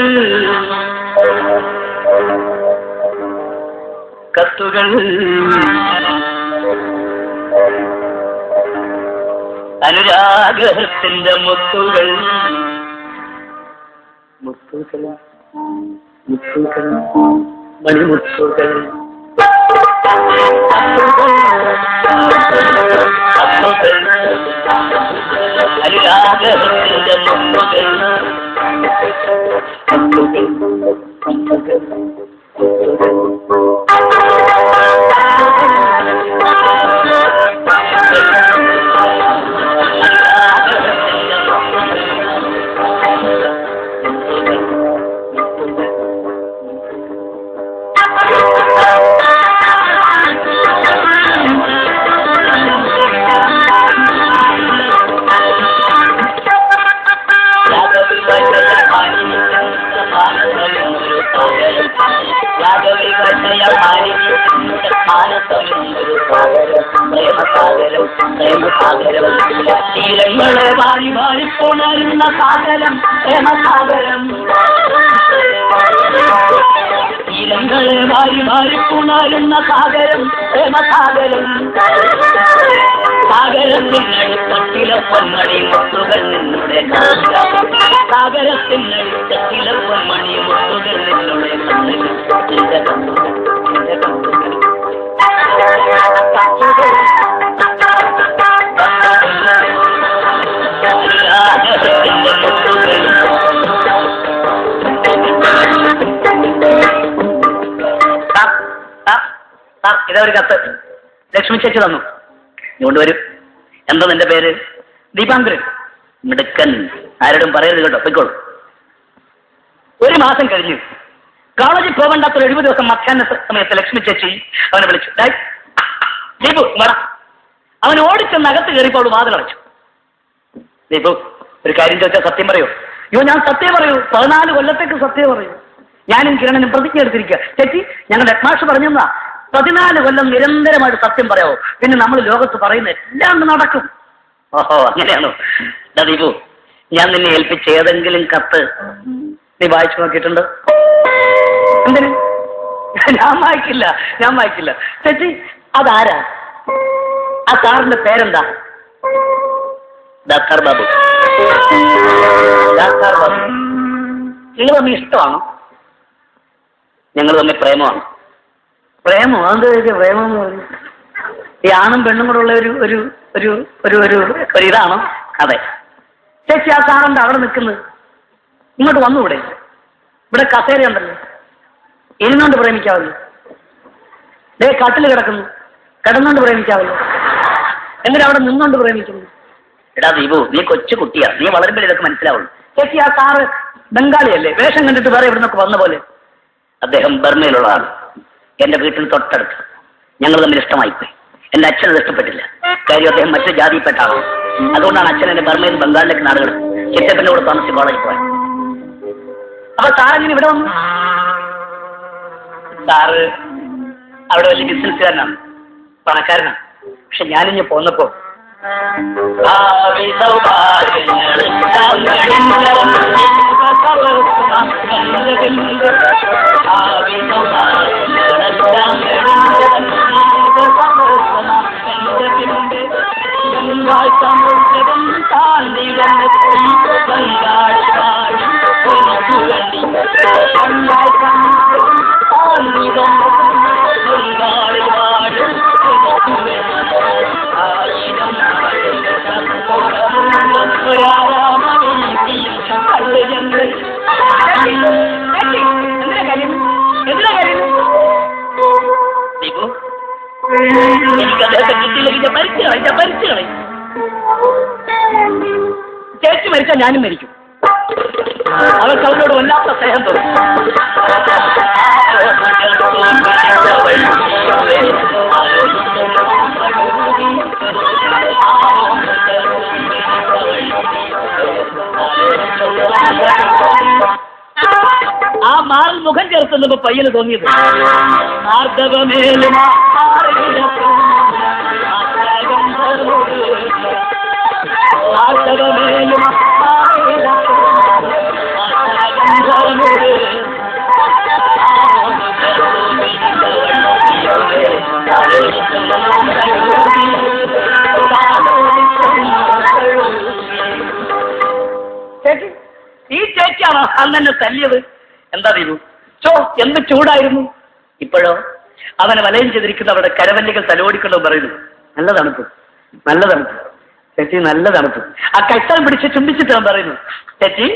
കത്തുകൾ അനുരാഗത്തിന്റെ മുത്തുകൾ, മുത്തുകൾ, മുത്തുകൾ, മണിമുത്തുകൾ. അനുരാഗത്തിന്റെ മുത്തുകൾ, മുത്തുകൾ, മുത്തുകൾ, തീരങ്ങളെ വാരി വാരിപ്പോണരുന്ന സാഗരം പ്രേമസാഗരം, തീരങ്ങളെ വാരി വാരിപ്പോണരുന്ന സാഗരം പ്രേമസാഗരം. സാഗരത്തിനടുത്തത്തിലെ പൊന്മണി മുത്തുകൾ നിന്നുടെ കാണുക, സാഗരത്തിനടുത്തത്തിലെ പൊന്മണി മുത്തുകൾ നിന്നുടെ കാണുക. ഇതാ ഒരു കത്ത് ലക്ഷ്മി ചേച്ചി തന്നു, ഇങ്ങോട്ട് വരും. എന്താ നിന്റെ പേര്? ദീപാങ്കരൻ. മിടുക്കൻ, ആരോടും പറയരുത് കേട്ടോ, പൊയ്ക്കോളൂ. 1 മാസം കഴിഞ്ഞു കോളേജിൽ പോകണ്ടാത്തൊരു 70 ദിവസം മധ്യാഹ്ന സമയത്ത് ലക്ഷ്മി ചേച്ചി അവനെ വിളിച്ചു. ദീപു വേണം. അവൻ ഓടിച്ചെന്ന് അകത്ത് കയറിയപ്പോൾ വാതിലടച്ചു. ദീപു, ഒരു കാര്യം ചോദിച്ചാൽ സത്യം പറയൂ? അയ്യോ, ഞാൻ സത്യം പറയൂ, 14 കൊല്ലത്തേക്ക് സത്യം പറയൂ. ഞാനും കിരണനും പ്രതിജ്ഞ എടുത്തിരിക്കുക. ചേച്ചി, ഞങ്ങളുടെ ഹെഡ്മാസ്റ്റർ പറഞ്ഞാ 14 കൊല്ലം നിരന്തരമായിട്ട് സത്യം പറയാവോ, പിന്നെ നമ്മൾ ലോകത്ത് പറയുന്ന എല്ലാം നടക്കും. ഓഹോ, അങ്ങനെയാണോ? ദീപു, ഞാൻ നിന്നെ ഏൽപ്പിച്ച ഏതെങ്കിലും കത്ത് നീ വായിച്ചു നോക്കിയിട്ടുണ്ടോ? എന്തിന്? ഞാൻ വായിക്കില്ല. ചേച്ചി, അതാരാ? ആ സാറിന്റെ പേരെന്താ? ഡാക്ടർ ബാബു. നിങ്ങൾ തമ്മിൽ ഇഷ്ടമാണോ? ഞങ്ങൾ തമ്മിൽ പ്രേമമാണ്. പ്രേമോ? അത് പ്രേമം ഈ ആണും പെണ്ണും കൂടെ ഉള്ള ഒരു ഇതാണോ? അതെ. ചേച്ചി, ആ സാറുണ്ട് അവിടെ നിൽക്കുന്നത്. ഇങ്ങോട്ട് വന്നൂടെ? ഇവിടെ കസേരയുണ്ടല്ലോ, ഇരുന്നുകൊണ്ട് പ്രേമിക്കാവല്ലോ. ദേ കട്ടിൽ കിടക്കുന്നു, കിടന്നുകൊണ്ട് പ്രേമിക്കാവല്ലോ. എന്നിട്ട് അവിടെ നിന്നുകൊണ്ട് പ്രേമിക്കുന്നു. എടാ ദീപു, നീ കൊച്ചു കുട്ടിയാ, നീ വളരുമ്പോൾ ഇതൊക്കെ മനസ്സിലാവുള്ളൂ. ചേച്ചി, ആ സാറ് ബംഗാളിയല്ലേ? വേഷം കണ്ടിട്ട് വേറെ എവിടുന്നൊക്കെ വന്ന പോലെ. അദ്ദേഹം ബർമയിലുള്ളതാണ്, എന്റെ വീട്ടിൽ തൊട്ടടുത്ത്. ഞങ്ങൾ തമ്മിൽ ഇഷ്ടമായിപ്പോയി. എന്റെ അച്ഛനത് ഇഷ്ടപ്പെട്ടില്ല. കാര്യം അദ്ദേഹം മറ്റു ജാതിയിൽപ്പെട്ട ആളാണ്. അതുകൊണ്ടാണ് അച്ഛൻ എന്റെ ബർമയിൽ നിന്ന് ബംഗാളിലേക്ക് നാടുകൾ ചിറ്റപ്പന്റെ കൂടെ താമസിച്ച് കോളേജിൽ പോയത്. അപ്പൊ സാറെങ്ങനെ ഇവിടെ വന്നു? സാറ് അവിടെ വലിയ ബിസിനസ്സുകാരനാണ്, പണക്കാരനാണ്. പക്ഷെ ഞാനിഞ്ഞ് പോന്നപ്പോ ചേച്ചി മരിച്ചാൽ ഞാനും മരിക്കും. അവർക്ക് അവരോട് വല്ലാത്ത സ്നേഹം തോന്നും. ആ മാറിൽ മുഖം ചേർത്തുന്നപ്പോ പയ്യന് തോന്നിയത് ആർദ്രവമേലും ചേച്ചി, ഈ ചേച്ചിയാണോ അന്നെ തല്ലിയത്? എന്താ ദീപു, എന്ത് ചൂടായിരുന്നു. ഇപ്പോഴോ അവനെ വലയം ചെയ്തിരിക്കുന്ന അവിടെ കരവല്ലികൾ തലോടിക്കൊണ്ടോ പറയുന്നു. നല്ല തണുപ്പ്. ചേച്ചി, നല്ല തണുപ്പ്. ആ കൈത്താൻ പിടിച്ച് ചുംബിച്ചിട്ട് അവൻ പറയുന്നു, ചേച്ചി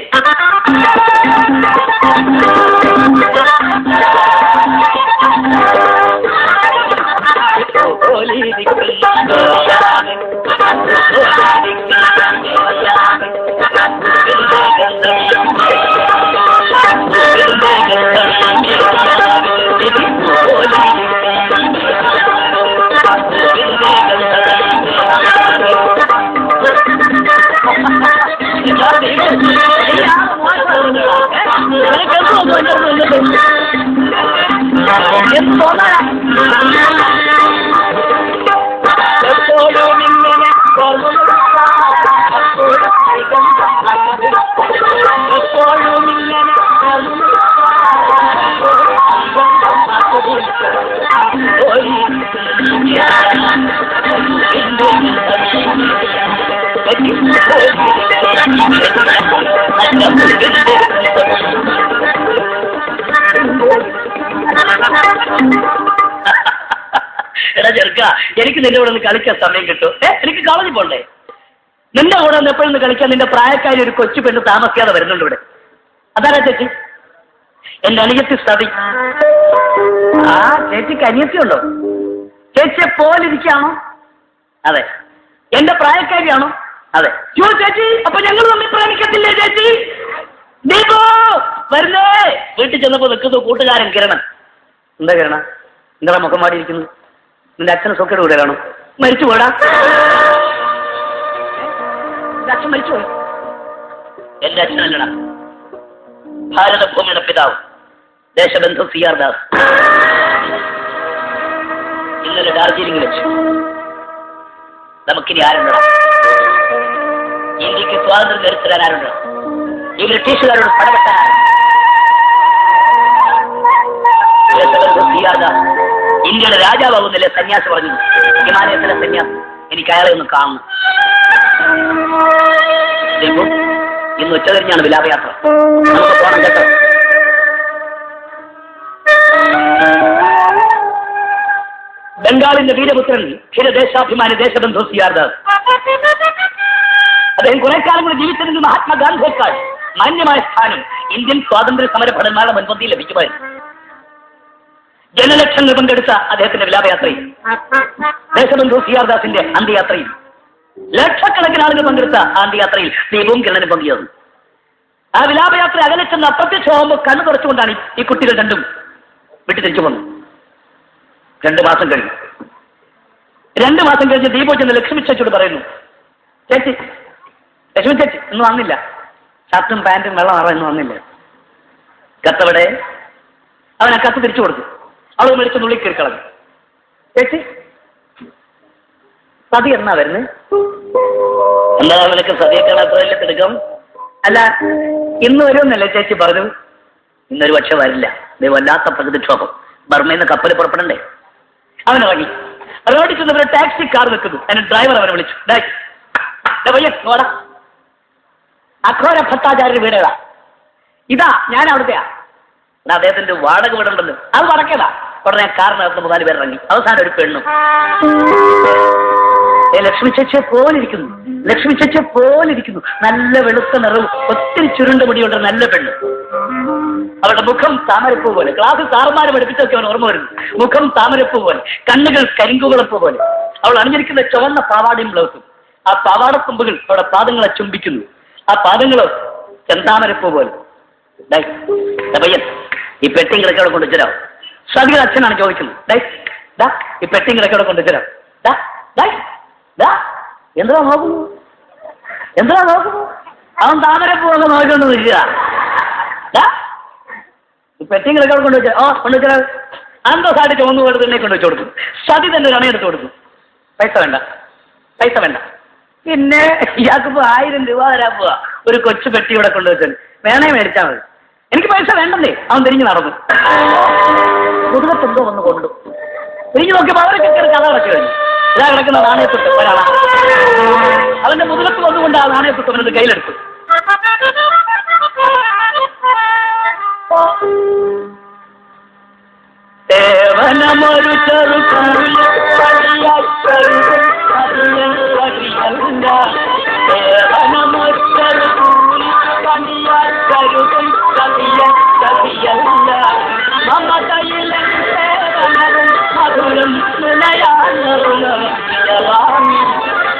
എടാ ചെറുക്ക, എനിക്ക് നിന്റെ കൂടെ ഒന്ന് കളിക്കാൻ സമയം കിട്ടും. എനിക്ക് കോളേജിൽ പോണ്ടേ? നിന്റെ കൂടെ ഒന്ന് എപ്പോഴൊന്ന് കളിക്കാൻ നിന്റെ പ്രായക്കാരി ഒരു കൊച്ചു പെണ്ണ് താമസിക്കാതെ വരുന്നുണ്ട് ഇവിടെ. അതാരാ ചേച്ചി? എന്റെ അനിയത്തി സതി. ആ ചേച്ചിക്ക് അനിയത്തിയുണ്ടോ? ചേച്ചിയെ പോലിരിക്കാണോ? അതെ. എന്റെ പ്രായക്കാരിയാണോ? അതെ. ചേച്ചി, അപ്പൊ ഞങ്ങൾ തമ്മിൽ പ്രേമിക്കത്തില്ലേ ചേച്ചി? ദീപു വരുന്നേ. വീട്ടിൽ ചെന്നപ്പോ നിൽക്കുന്നു കൂട്ടുകാരൻ കിരണൻ. എന്താ കിരണ, എന്താ മുഖം മാടിയിരിക്കുന്നു? നിന്റെ അച്ഛന് സൊക്കേട് കൂടെയാണോ? മരിച്ചു പോടാ. അച്ഛൻ മരിച്ചുപോയി. എന്റെ അച്ഛനല്ലടാ, ഭാരതഭൂമിയുടെ പിതാവ്. ദേശബന്ധു CR ദാസ് ഇന്നലെ ഡാർജിലിംഗിൽ വെച്ചു. നമുക്കിനി ആരുണ്ടോ? ഇന്ത്യക്ക് സ്വാതന്ത്ര്യം നേടിത്തരാൻ ആരുണ്ടോ? ഈ ബ്രിട്ടീഷുകാരോട് പടപെട്ട ദേശബന്ധു CR ദാസ് ഇന്ത്യയുടെ രാജാവാകുന്നില്ലേ സന്യാസി പറഞ്ഞു. ഹിമാലയത്തിലെ സന്യാസി. എനിക്ക് അയാളെ ഒന്ന് കാണുന്നു. ഇന്ന് ഉച്ചതിരിഞ്ഞാണ് വിലാപയാത്ര. നമുക്ക് പോകണം കേട്ടോ. ബംഗാളിന്റെ വീരപുത്രൻ ദേശാഭിമാനി ദേശബന്ധു CR ദാസ്. അദ്ദേഹം കുറെ കാലം കൂടി ജീവിച്ചിരുന്ന മഹാത്മാഗാന്ധിയേക്കാൾ മാന്യമായ സ്ഥാനം ഇന്ത്യൻ സ്വാതന്ത്ര്യ സമര ഭടന്മാരുടെ മുൻപന്തിയിൽ ലഭിക്കുമായിരുന്നു. ജനലക്ഷങ്ങൾ പങ്കെടുത്ത അദ്ദേഹത്തിന്റെ വിലാപയാത്രയിൽ, ദേശബന്ധു CR ദാസിന്റെ അന്ത്യയാത്രയിൽ ലക്ഷക്കണക്കിന് ആളുകൾ പങ്കെടുത്ത അന്ത്യയാത്രയിൽ ദീപവും കിരണനും പങ്കിയത്. ആ വിലാപയാത്ര അകലെച്ചെന്ന് അപ്രത്യക്ഷമാകുമ്പോൾ കണ്ണു തുറച്ചുകൊണ്ടാണ് ഈ കുട്ടികൾ രണ്ടും വിട്ടു തിരിച്ചു വന്നു. 2 മാസം കഴിഞ്ഞു. 2 മാസം കഴിഞ്ഞ് ദീപോ ചെന്ന് ലക്ഷ്മി ചേച്ചിയോട് പറയുന്നു, ചേച്ചി, ലക്ഷ്മി ചേച്ചി ഇന്ന് വന്നില്ല, ഷർട്ടും പാന്റും വെള്ളം നിറ ഇന്ന് വന്നില്ല. കത്തവിടെ? അവൻ ആ കത്ത് തിരിച്ചു കൊടുത്തു. അവൾ മേടിച്ച് നുള്ളി കയറി കളഞ്ഞു. ചേച്ചി, സതി എന്നാ വരുന്നത്? എന്താ അവനക്ക് സതിയെ കാണാത്തതല്ലേ തിടുക്കം? അല്ല, ഇന്ന് വരുമെന്നല്ലേ ചേച്ചി പറഞ്ഞു? ഇന്നൊരു പക്ഷെ വരില്ല. ഇത് വല്ലാത്ത പ്രകൃതിക്ഷോഭം. ബർമയിൽ നിന്ന് കപ്പൽ പുറപ്പെടണ്ടേ? അവൻ ഇറങ്ങി. റോഡിൽ ചെന്നവരെ ടാക്സി കാർ വെക്കുന്നു. അതിന് ഡ്രൈവർ അവനെ വിളിച്ചു. അഘോര ഭട്ടാചാര്യ വീടേതാ? ഇതാ, ഞാൻ അവിടുത്തെയാ. അദ്ദേഹത്തിന്റെ വാടക വീടുണ്ടല്ലോ, അത് വടക്കേതാ. ഉടനെ കാറിനകത്ത് 4 പേർ ഇറങ്ങി. അവസാനം ഒരു പെണ്ണും. ലക്ഷ്മി ചേച്ചിയെ പോലിരിക്കുന്നു, ലക്ഷ്മി ചേച്ചിയെ പോലിരിക്കുന്നു. നല്ല വെളുത്ത നിറവും ഒത്തിരി ചുരുണ്ട മുടിയുള്ള നല്ല പെണ്ണ്. അവളുടെ മുഖം താമരപ്പൂ പോലെ. ക്ലാസ് സാറുമാരെ പഠിപ്പിച്ചൊക്കെ അവൻ ഓർമ്മ വരുന്നു. മുഖം താമരപ്പൂ പോലെ, കണ്ണുകൾ കരിങ്കുകളപ്പൂ പോലെ. അവൾ അണിഞ്ഞിരിക്കുന്ന ചുവന്ന പാവാടയും ബ്ലൗസും. ആ പാവാടത്തുമ്പുകൾ അവളുടെ പാദങ്ങളെ ചുംബിക്കുന്നു. ആ പാദങ്ങളോ ചെന്താമരപ്പൂ പോലെ. പയ്യൻ, ഈ പെട്ടിയും കിടക്കവിടെ കൊണ്ടുവച്ചരാം. സതിയുടെ അച്ഛനാണ് ചോദിക്കുന്നത്. ഈ പെട്ടിയും കിടക്കവിടെ കൊണ്ടുവച്ചരാം. എന്താ നോക്കുന്നു? എന്താ നോക്കുന്നു? അവൻ താമരപ്പൂ ഒക്കെ നോക്കിക്കൊണ്ട് നിൽക്കുക. ഈ പെട്ടിയും കിടക്കവിടെ കൊണ്ടുവച്ച കൊണ്ടുവച്ചാൽ അന്തസ്സായിട്ട് ചുവന്നു പോലെ തന്നെ കൊണ്ടുവച്ച് കൊടുക്കും. സതി തന്നെ കണയെടുത്ത് കൊടുക്കും. പൈസ വേണ്ട, പൈസ വേണ്ട. പിന്നെ ഇയാൾക്കിപ്പോ 1000 രൂപ തരാൻ പോവാ. ഒരു കൊച്ചു പെട്ടി ഇവിടെ കൊണ്ടുവച്ചാൽ വേണേ മേടിച്ചാൽ മതി. എനിക്ക് പൈസ വേണ്ടല്ലേ. അവൻ തിരിഞ്ഞു നടന്നു. മുതുകത്തെന്തോ വന്ന് കൊണ്ടു. തിരിഞ്ഞു നോക്കിയപ്പോൾ അവരൊക്കെ കഥ അടച്ചു കഴിഞ്ഞു. ഇതാ കിടക്കുന്ന നാണയത്തൊട്ട് ഒരാളാണ്. അവന്റെ മുതുകത്ത് വന്നുകൊണ്ട് ആ നാണയത്തൊട്ട് അവനത് കയ്യിലെടുത്തു. േവനമൊരു ചെറുകൂലി പണിയാൽ കരുതും കവിയൻ കവിയല്ല. മമതയിലെ സേവനവും മധുരം നുണയാനറുളവാമി.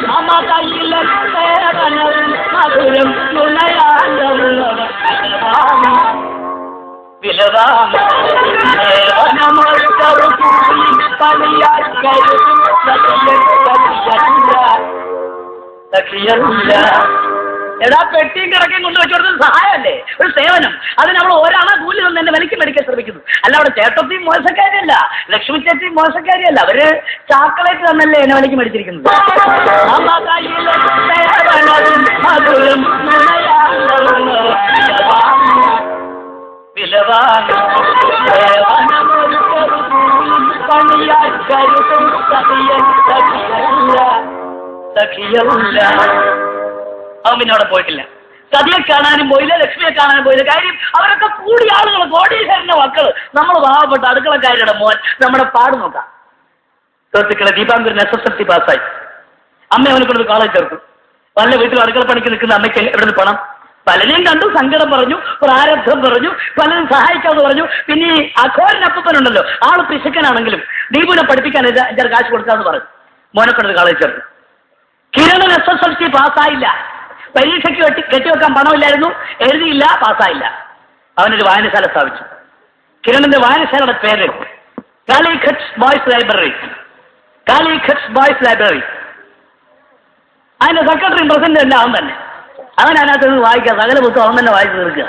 മമതയിലെ സേവനവും മധുരം നുണയാനറുളവാമി. വിലവാമി സേവനമൊരു ചെറുകൂലി പണിയാൽ കരുതും കവിയൻ കവിയല്ല കവിയല്ല. എടാ, പെട്ടിയും കിടക്കയും കൊണ്ട് വെച്ചു കൊടുത്തത് സഹായമല്ലേ, ഒരു സേവനം. അതിന് അവൾ ഒരാളെ കൂലി നിന്ന് എന്നെ വിലക്ക് മേടിക്കാൻ ശ്രമിക്കുന്നു. അല്ല, അവിടെ ചേട്ടത്തിയും മോശക്കാരിയല്ല, ലക്ഷ്മി ചേച്ചിയും മോശക്കാരിയല്ല. അവര് ചാക്കളേറ്റ് തന്നല്ലേ എന്നെ വിലക്ക് മേടിച്ചിരിക്കുന്നത്. അവൻ പിന്നെ അവിടെ പോയിട്ടില്ല. സതിയെ കാണാനും പോയില്ല, ലക്ഷ്മിയെ കാണാനും പോയില്ല. കാര്യം അവരൊക്കെ കൂടിയ ആളുകൾ, കോടീശ്വരന്റെ മക്കള്. നമ്മൾ പാവപ്പെട്ട അടുക്കളക്കാരുടെ മോൻ. നമ്മുടെ പാട് നോക്കാം. സുഹൃത്തുക്കളെ, ദീപാങ്കുരൻ SSLC പാസ്സായി. അമ്മ അവനെ കൊണ്ട് കോളേജ് ചേർക്കും. പല വീട്ടിൽ അടുക്കള പണിക്ക് നിൽക്കുന്ന അമ്മയ്ക്ക് എവിടെ നിന്ന് പണം? പലരെയും കണ്ടു, സങ്കടം പറഞ്ഞു, പ്രാരബ്ധം പറഞ്ഞു, പലരും സഹായിക്കാമെന്ന് പറഞ്ഞു. പിന്നെ ഈ അഘോരനപ്പനുണ്ടല്ലോ, ആള് പിശുക്കനാണെങ്കിലും ദീപുവിനെ പഠിപ്പിക്കാൻ 5 കാശ് കൊടുക്കാമെന്ന് പറഞ്ഞു. മോനെ കൊണ്ട് കോളേജ് ചേർക്കും. കിരണൻ SSLC പാസ്സായില്ല. പരീക്ഷയ്ക്ക് കെട്ടിവെക്കാൻ പണമില്ലായിരുന്നു, എഴുതിയില്ല, പാസ്സായില്ല. അവനൊരു വായനശാല സ്ഥാപിച്ചു. കിരണന്റെ വായനശാലയുടെ പേര് Calicut boys library. Calicut boys library. അതിന്റെ സെക്രട്ടറിയും പ്രസിഡന്റും എല്ലാം അവൻ തന്നെ. അവൻ അതിനകത്ത് നിന്ന് വായിക്കുക. സകല പുസ്തകം അവൻ തന്നെ വായിച്ചു തീർക്കുക.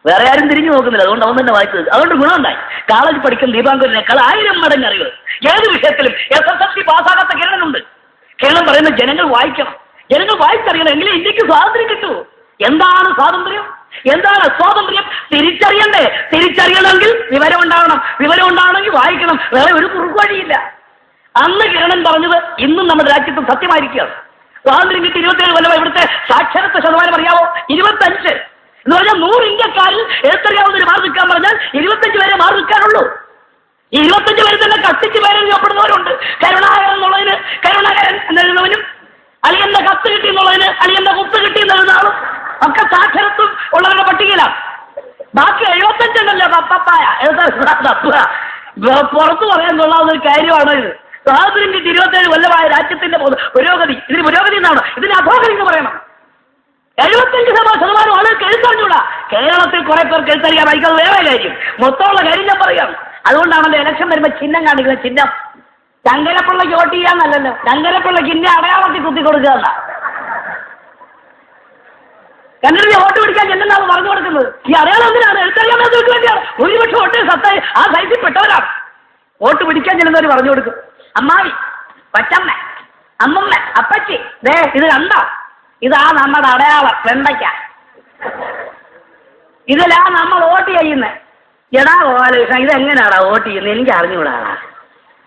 വേറെ ആരും തിരിഞ്ഞു നോക്കുന്നില്ല. അതുകൊണ്ട് അവൻ തന്നെ വായിച്ചത്. അതുകൊണ്ട് ഗുണമുണ്ടായി. കോളേജ് പഠിക്കുന്ന ദീപാങ്കരനേക്കാൾ 1000 മടങ്ങ് അറിവ് ഏത് വിഷയത്തിലും SSLC പാസ്സാകാത്ത കിരണനുണ്ട്. കിരണൻ പറയുന്ന ജനങ്ങൾ വായിക്കണം, ജനങ്ങൾ വായിച്ചറിയണം, എങ്കിലും ഇന്ത്യക്ക് സ്വാതന്ത്ര്യം കിട്ടൂ. എന്താണ് സ്വാതന്ത്ര്യം? എന്താണ് സ്വാതന്ത്ര്യം? തിരിച്ചറിയണ്ടേ? തിരിച്ചറിയണമെങ്കിൽ വിവരം ഉണ്ടാവണം. വിവരം ഉണ്ടാവണമെങ്കിൽ വായിക്കണം. വേറെ ഒരു കുറുക്കു വഴിയില്ല. അന്ന് കിരണൻ പറഞ്ഞത് ഇന്നും നമ്മുടെ രാജ്യത്തും സത്യമായിരിക്കുകയാണ്. സ്വാതന്ത്ര്യം കിട്ടി 27 കൊല്ലം. ഇവിടുത്തെ സാക്ഷരത്വ ശതമാനം അറിയാവോ? 25 എന്ന് പറഞ്ഞാൽ 100 ഇന്ത്യക്കാരിൽ എഴുത്തറിയാവുന്നൊരു മാറി നിൽക്കാൻ പറഞ്ഞാൽ 25 പേരെ മാറി നിൽക്കാനുള്ളൂ. ഈ 25 പേര് തന്നെ കത്തിച്ച് പേരെഴുതപ്പെടുന്നവരുണ്ട്. കരുണാകരൻ എന്നുള്ളതിന് കരുണാകരൻ എന്നെഴുതുന്നവനും, അളിയന്റെ കത്ത് കിട്ടി എന്നുള്ളതിന് അളിയന്റെ കുത്ത് കിട്ടി എന്നെഴുതുന്ന ആളും ഒക്കെ സാക്ഷരത്വം ഉള്ളവരുടെ പട്ടികയിലാണ്. ബാക്കി 75 ഉണ്ടല്ലോ പപ്പായ പുറത്തു പറയാൻ കൊള്ളാവുന്ന ഒരു കാര്യമാണ് ഇത്. സ്വാതന്ത്ര്യം കിട്ടി 27 കൊല്ലമായ രാജ്യത്തിന്റെ പുരോഗതി. ഇതിന് പുരോഗതി എന്നാണ്, ഇതിന് അധോഗതി എന്ന് പറയണം. 75% ആളുകൾക്ക് എഴുത്തറിഞ്ഞൂടാ. കേരളത്തിൽ കുറെ പേർക്ക് എഴുത്തറിയാൻ വായിക്കാതെ വേറെ കാര്യം. മൊത്തമുള്ള കാര്യം ഞാൻ പറയാം. അതുകൊണ്ടാണല്ലോ ഇലക്ഷൻ വരുമ്പോൾ ചിഹ്നം കാണിക്കുന്ന ചിഹ്നം ശങ്കരപ്പിള്ളയ്ക്ക് വോട്ട് ചെയ്യാന്നല്ലല്ലോ, ശങ്കരപ്പിള്ളയ്ക്ക് ഇന്ന അടയാളത്തിൽ കുത്തി കൊടുക്കുക എന്നാ. കണ്ടിട്ട് വോട്ട് പിടിക്കാൻ ചെല്ലുന്നാണ് പറഞ്ഞു കൊടുക്കുന്നത്. ഈ അടയാളം എന്തിനാണ്? എഴുത്തറിയാൻ വേണ്ടിയാണ്. ഭൂരിപക്ഷം വോട്ട് സത്തായി ആ സൈറ്റിൽ പെട്ടവരാണ്. വോട്ട് പിടിക്കാൻ ചെല്ലുന്നവർ പറഞ്ഞു കൊടുക്കും. അമ്മായി, പച്ചമ്മ, അമ്മമ്മ, അപ്പച്ചി, ദേ ഇത് കണ്ടോ, ഇതാ നമ്മുടെ അടയാളം വെണ്ടയ്ക്ക, ഇതിലാ നമ്മൾ വോട്ട് ചെയ്യുന്നത്. എടാ ബാലകൃഷ്ണൻ, ഇതെങ്ങനെയാടാ വോട്ട് ചെയ്യുന്നത്? എനിക്ക് അറിഞ്ഞുകൂടാടാ.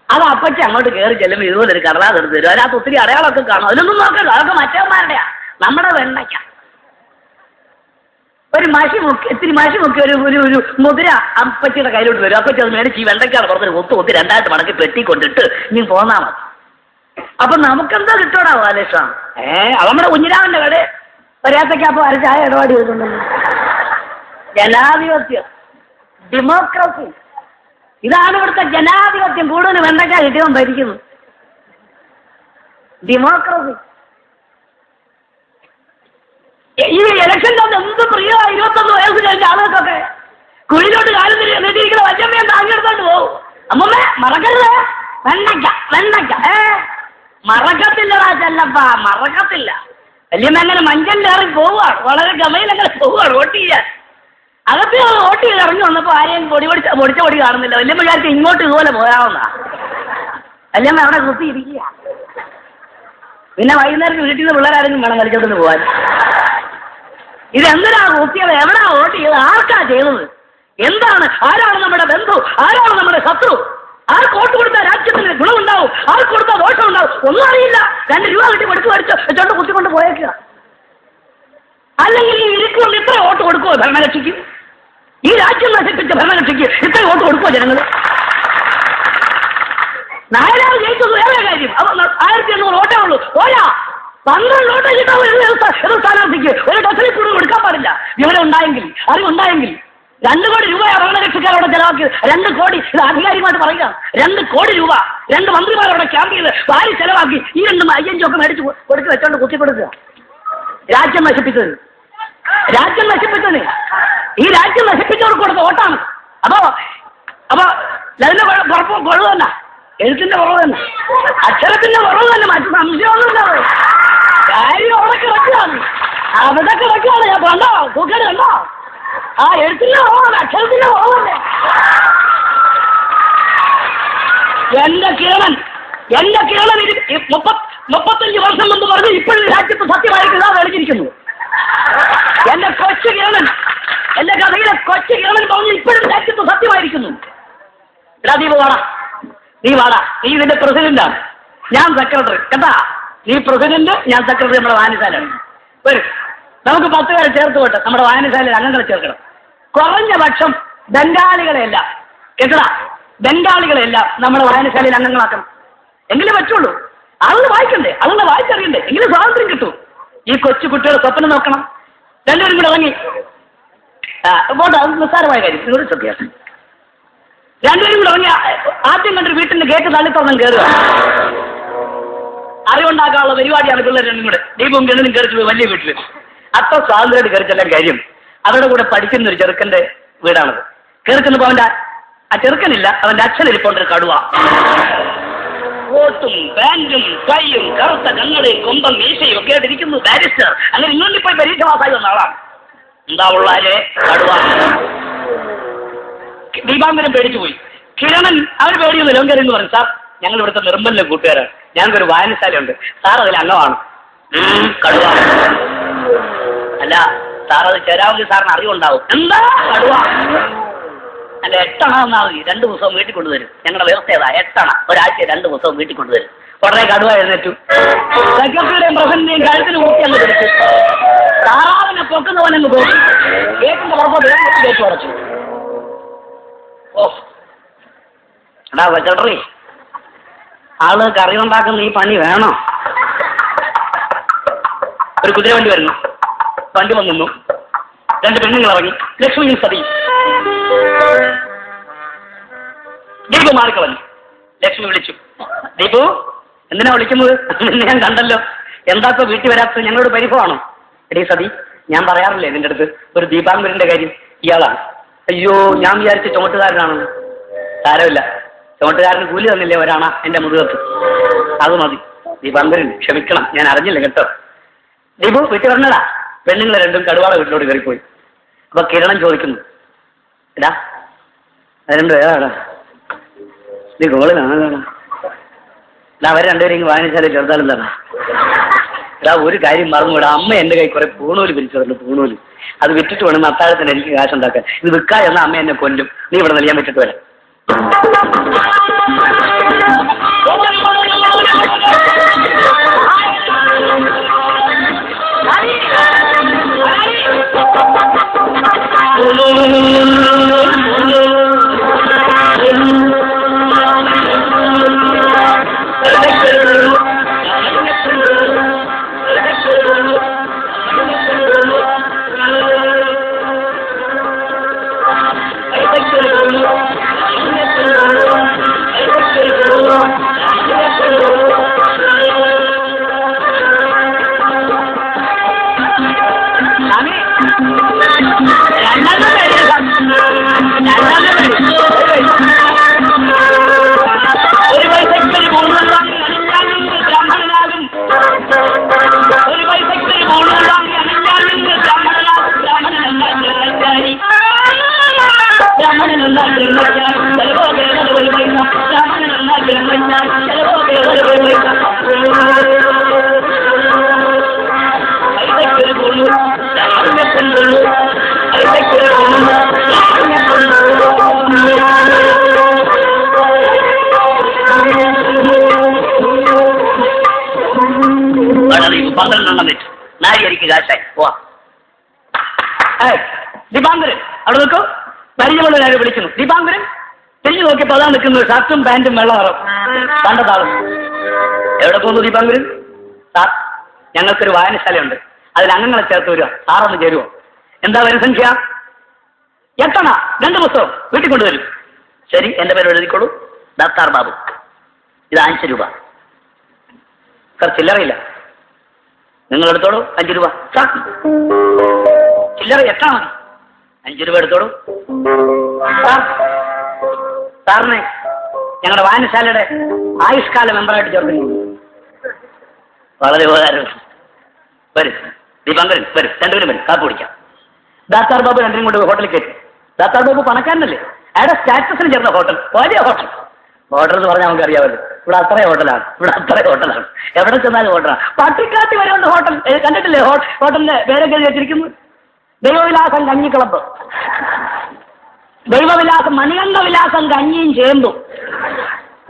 അത് അപ്പച്ചി അങ്ങോട്ട് കയറി ചെല്ലുമ്പോൾ ഇതുപോലെ ഒരു കടലാസ് എടുത്ത് തരും. അതിനകത്ത് ഒത്തിരി അടയാളമൊക്കെ കാണും. അതിലൊന്നും നോക്കരുത്, അതൊക്കെ മറ്റവന്മാരുടെയാ. നമ്മുടെ വെണ്ടയ്ക്ക ഒരു മഷി മുക്കി, ഇത്തിരി മഷി മുക്കി ഒരു ഒരു മുദ്ര അപ്പച്ചിയുടെ കയ്യിലോട്ട് വരും. അപ്പച്ചി അത് മേടിച്ച് ഈ വെണ്ടയ്ക്കാണ് പുറത്തൊരു കൊത്തി 2 മടക്കി പെട്ടിക്കൊണ്ടിട്ട് ഇനി പോന്നാ മതി. അപ്പൊ നമുക്കെന്താ കിട്ടോടാ ബാലകൃഷ്ണ? അവനമ്മുടെ കുഞ്ഞിരാമന്റെ കട ഒരേത്തക്കപ്പം അരച്ചായ ഇടപാടി വരുന്നുണ്ടല്ലോ. ജനാധിപത്യം, ഡെമോക്രസി, ഇതാണ് ഇവിടുത്തെ ജനാധിപത്യം. കൂടുതൽ വെണ്ടയ്ക്ക കിട്ടിയവൻ ഭരിക്കുന്നു. ഡെമോക്രസി. ഈ ഇലക്ഷൻ്റെ എന്ത് പ്രിയ 21 വയസ്സ് കഴിഞ്ഞ ആളുകൾക്കൊക്കെ കുഴിയിലോട്ട് കാലം നെട്ടിരിക്കുന്ന വച്ചമ്മയെ താങ്ങിയെടുത്തോണ്ട് പോകും. അമ്മമ്മേ മറക്കരുത്, വെണ്ടയ്ക്ക വെണ്ടയ്ക്ക. മറക്കത്തില്ലടാ ചെല്ലപ്പ, മറക്കത്തില്ല. വല്യമ്മ അങ്ങനെ മഞ്ചലിലേറി പോവുകയാണ്, വളരെ ഗമയിലങ്ങനെ പോവുകയാണ് വോട്ട് ചെയ്യാൻ. അകത്ത് വോട്ട് ചെയ്ത് ഇറങ്ങി വന്നപ്പോൾ ആരെയും പൊടിച്ച പൊടി കാണുന്നില്ല. വല്യമ്മ വിചാരിച്ച് ഇങ്ങോട്ട് ഇതുപോലെ പോയാവുന്ന. വല്യമ്മ അവിടെ കുത്തിയിരിക്കുക. പിന്നെ വൈകുന്നേരം വീട്ടിൽ നിന്ന് പിള്ളേരാരെങ്കിലും വേണം കളിച്ചോണ്ട് പോകാൻ. ഇതെന്തിനാ കുത്തിയത്? എവിടാ വോട്ട് ചെയ്തത്? ആർക്കാ ചെയ്തത്? എന്താണ്? ആരാണ് നമ്മുടെ ബന്ധു? ആരാണ് നമ്മുടെ ശത്രു? ആർക്ക് വോട്ട് കൊടുത്താൽ രാജ്യത്തിന് ഗുണമുണ്ടാവും, ആർക്ക് കൊടുത്താൽ ദോഷമുണ്ടാവും? ഒന്നും അറിയില്ല. 2 രൂപ കിട്ടി പഠിച്ചു വെച്ചോണ്ട് കുത്തിക്കൊണ്ട് പോയേക്കുക. അല്ലെങ്കിൽ ഈ ഇരിക്കൊണ്ട് ഇത്ര വോട്ട് കൊടുക്കുമോ ഭരണകക്ഷിക്ക്? ഈ രാജ്യം നശിപ്പിച്ച ഭരണകക്ഷിക്ക് ഇത്ര വോട്ട് കൊടുക്കുമോ ജനങ്ങൾ? നായരാവ് ജയിച്ചത് വേറെ കാര്യം. 1500 വോട്ടേ ഉള്ളൂ. പോരാ, 12 വോട്ടേ കിട്ടാൻ ഒരു സ്ഥാനാർത്ഥിക്ക് ഒരു ഡസനിൽ കൂടുതൽ കൊടുക്കാൻ പാടില്ല. വിവരം ഉണ്ടായെങ്കിൽ, അറിവുണ്ടായെങ്കിൽ. 2 കോടി രൂപ ഭരണകക്ഷിക്കാരവിടെ ചെലവാക്കിയത്. 2 കോടി. ഇത് ആധികാരികമായിട്ട് പറയുക. 2 കോടി രൂപ 2 മന്ത്രിമാരവിടെ ക്യാമ്പ് ചെയ്ത് വാരി ചെലവാക്കി ഈ 2 അയ്യഞ്ചൊക്കെ മേടിച്ച് കൊടുത്ത് വെച്ചോണ്ട് കുത്തി കൊടുക്കുക. രാജ്യം നശിപ്പിച്ചത്, രാജ്യം നശിപ്പിച്ചത്, ഈ രാജ്യം നശിപ്പിച്ചവർക്ക് കൊടുത്ത വോട്ടാണ്. അപ്പോ അതിന്റെ കുറവ് തന്നെ, എഴുത്തിന്റെ കുറവ് തന്നെ, അക്ഷരത്തിന്റെ കുറവ് തന്നെ, മറ്റു സംശയമൊന്നുമില്ല. കാര്യം അവിടെ കിടക്കുകയാണ്, അവിടെ കിടക്കുകയാണ്. ഞാൻ കണ്ടോ തൂക്കേട് കണ്ടോ? ആ എഴുത്തിന്റെ കുറവാണ്, അക്ഷരത്തിന്റെ കുറവല്ലേ. എന്റെ കിരണൻ 35 വർഷം മുമ്പ് പറഞ്ഞ് ഇപ്പോഴും രാജ്യത്ത് സത്യമായിരിക്കും തെളിഞ്ഞിരിക്കുന്നു. എന്റെ കൊച്ചു കിരണൻ, എന്റെ കഥയിലെ കൊച്ചു കിരണൻ പറഞ്ഞ് ഇപ്പോഴും രാജ്യത്ത് സത്യമായിരിക്കുന്നു. എടാ നീ വാടാ, നീ ഇതിന്റെ പ്രസിഡന്റാണ്, ഞാൻ സെക്രട്ടറി. കേട്ടാ, നീ പ്രസിഡന്റ്, ഞാൻ സെക്രട്ടറി. നമ്മുടെ വായനശാലയാണ്. വരും, നമുക്ക് 10 പേരെ ചേർത്ത് പോട്ടെ. നമ്മുടെ വായനശാലയിൽ അംഗങ്ങളെ ചേർക്കണം. കുറഞ്ഞ പക്ഷം ബംഗാളികളെയല്ല, കേട്ടടാ, ബംഗാളികളെല്ലാം നമ്മുടെ വായനശാലയിൽ അംഗങ്ങളാക്കണം. എങ്കിലും പറ്റുള്ളൂ. അതൊന്ന് വായിക്കണ്ടേ, അതൊന്ന് വായിച്ചറിയണ്ടേ, എങ്കിലും സ്വാതന്ത്ര്യം കിട്ടും. ഈ കൊച്ചു കുട്ടികളുടെ സ്വപ്നം നോക്കണം. 2 പേരും കൂടെ ഇറങ്ങി പോട്ടെ, അത് നിസ്സാരമായ കാര്യം. നിങ്ങളുടെ ശ്രദ്ധയാണ്. 2 പേരും കൂടെ ഇറങ്ങി ആദ്യം കണ്ടൊരു വീട്ടിന്റെ ഗേറ്റ് തള്ളിത്തുറന്നും കയറുക. അറിവുണ്ടാക്കാനുള്ള പരിപാടിയാണ് പിള്ളേർ 2 കൂടെ. ദീപവും ഗണനും കയറിച്ചു പോയി വലിയ വീട്ടിൽ. അത്ര സ്വാതന്ത്ര്യമായിട്ട് കയറിച്ചെല്ലാം കാര്യം. അവരുടെ കൂടെ പഠിക്കുന്ന ഒരു ചെറുക്കന്റെ വീടാണത്. കയറിച്ചെന്നപ്പോ ആ ചെറുക്കനില്ല, അവന്റെ അച്ഛനിരിപ്പോണ്ടൊരു കടുവ. കോട്ടും പാന്റും കൈയും കറുത്ത കണ്ണടയും കൊമ്പം മീശയും ഒക്കെ ആയിട്ടിരിക്കുന്നു. ബാരിസ്റ്റർ. അങ്ങനെ ഇങ്ങോട്ട് പോയി പരീക്ഷ പാസ്സായി വന്ന ആളാണ്. എന്താ ഉള്ളാരെ കടുവ. ദീപാങ്കരൻ പേടിച്ചു പോയി. കിരണൻ അവര് പേടിയൊന്നുമില്ല. അവൻ കയറി പറഞ്ഞു, സാർ ഞങ്ങൾ ഇവിടുത്തെ നിർമ്മലിലെ കൂട്ടുകാരാണ്, ഞങ്ങൾക്കൊരു വായനശാലയുണ്ട്, സാർ അതിൽ അംഗമാണ്. കടുവ. അല്ല സാർ അത് ചേരാമെങ്കിൽ സാറിന് അറിവുണ്ടാവും. എന്താ കടുവ? അല്ല 8 അണ തന്നാൽ മതി, 2 ദിവസവും വീട്ടിൽ കൊണ്ടുവരും. ഞങ്ങളുടെ വ്യവസ്ഥ ഏതാ, 8 അണ ഒരാഴ്ച 2 ദിവസവും വീട്ടിൽ കൊണ്ടുവരും. ഉടനെ കടുവ എഴുന്നേറ്റു. സെക്രട്ടറിയുടെയും പ്രസിഡന്റിന്റെയും കഴുത്തിന് കൂട്ടി അങ്ങ് പിടിച്ചു. താറാവിനെ പൊക്കുന്നവനങ്ങ് പോയി. ഗേറ്റിന്റെ പുറത്തോട്ട് ഗേറ്റ് അടച്ചു. ഓ എടാ സെക്രട്ടറി, ആള് കറി ഉണ്ടാക്കുന്ന ഈ പണി വേണോ? ഒരു കുതിര വണ്ടി വരുന്നു. വണ്ടി വന്നു. 2 പെണ്ണുങ്ങൾ ഇറങ്ങി. ലക്ഷ്മിയും സതി. ദീപു മാറിക്കളഞ്ഞു. ലക്ഷ്മി വിളിച്ചു, ദീപു എന്തിനാ വിളിക്കുന്നത്? നിന്നെ ഞാൻ കണ്ടല്ലോ, എന്താ ഇപ്പൊ വീട്ടിൽ വരാത്തത്? ഞങ്ങളോട് പരിഭവമാണോ? എടീ സതി, ഞാൻ പറയാറില്ലേ നിന്റെ അടുത്ത് ഒരു ദീപാങ്കരന്റെ കാര്യം? ഇയാളാണ്. അയ്യോ, ഞാൻ വിചാരിച്ച ചുമട്ടുകാരനാണെന്ന്. സാരമില്ല, ചുമട്ടുകാരന് കൂലി തന്നില്ലേ ഒരാണ എന്റെ മുതുകത്ത്, അത് മതി. ദീപാങ്കരൻ ക്ഷമിക്കണം, ഞാൻ അറിഞ്ഞില്ല കേട്ടോ. ദീപു വീട്ടിൽ വരണടാ. പെണ്ണുങ്ങളെ 2 കടുവാള വീട്ടിലോട്ട് കയറിപ്പോയി. അപ്പൊ കിരണം ചോദിക്കുന്നു, എടാ രണ്ടു ഏതാടാ? നീ ഗോളിലാണല്ലോടാ. അവർ 2 പേരും വായനശാല ചെറുതാലും തരാ. എടാ ഒരു കാര്യം മറന്നുവിടാ, അമ്മ എന്റെ കൈ കുറെ പൂണൂല് പിരിച്ചതല്ലോ, പൂണൂല്. അത് വിറ്റിട്ട് വേണം അത്താഴത്തിന് എനിക്ക് കാശുണ്ടാക്കാൻ. ഇത് വിൽക്കാ എന്നാൽ അമ്മ എന്നെ കൊല്ലും. നീ ഇവിടെ നിന്ന് ഞാൻ വിറ്റിട്ട് വരാം. ദീപാങ്കരൻ അവിടെ നിൽക്കൂ. പരിചയമുള്ള ഞാൻ വിളിക്കുന്നു. ദീപാങ്കരൻ തിരിഞ്ഞു നോക്കിയപ്പോ അതാ നിൽക്കുന്നത്, ഷർട്ടും പാന്റും വെള്ള നിറം. കണ്ടതാളും. എവിടെ പോകുന്നു ദീപാങ്കരൻ? സാർ ഞങ്ങൾക്കൊരു വായനശാലയുണ്ട്, അതിൽ അംഗങ്ങളെ ചേർത്ത് വരിക, സാറൊന്ന് ചേരുവോ? എന്താ വരിസംഖ്യ? 8 അണ 2 പുസ്തകം വീട്ടിൽ കൊണ്ടുവരും. ശരി, എന്റെ പേര് എഴുതിക്കോളൂ, ദത്താർ ബാബു. ഇത് 5 രൂപ. സാർ ചില്ലറയില്ല, നിങ്ങൾ എടുത്തോളൂ. 5 രൂപ. സാർ ചില്ലറ 8 അണ മതി. 5 രൂപ എടുത്തോളൂ. സാർ സാറിനെ ഞങ്ങളുടെ വായനശാലയുടെ ആയുഷ്കാല മെമ്പറായിട്ട് ചേർക്കുന്നു. വളരെ ഉപകാരം. വരും ദീപാങ്കരൻ, വരും. 2 പേരും വരും, കാപ്പ് കുടിക്കാം. ദാത്താർ ബാബു 2 കൊണ്ട് ഹോട്ടലിൽ കയറ്റി. ദാത്താർ ബാബു പണക്കാരനല്ലേ, അയാളുടെ സ്റ്റാറ്റസിന് ചേർന്ന ഹോട്ടൽ, വലിയ ഹോട്ടൽ. ഹോട്ടൽ എന്ന് പറഞ്ഞാൽ നമുക്ക് അറിയാമല്ലോ, ഇവിടെ അത്ര ഹോട്ടലാണ്, എവിടെ ചെന്നാലും ഹോട്ടലാണ്. പട്ടിക്കാട്ടി വരെ ഉണ്ട് ഹോട്ടൽ. കണ്ടിട്ടില്ലേ ഹോട്ടലിന്റെ പേരൊക്കെ എഴുതി വെച്ചിരിക്കുന്നു? ദൈവവിലാസം കഞ്ഞി ക്ലബ്ബ്, ദൈവവിലാസം, മണികണ്ഠ വിലാസം കഞ്ഞിയും ചേമ്പും.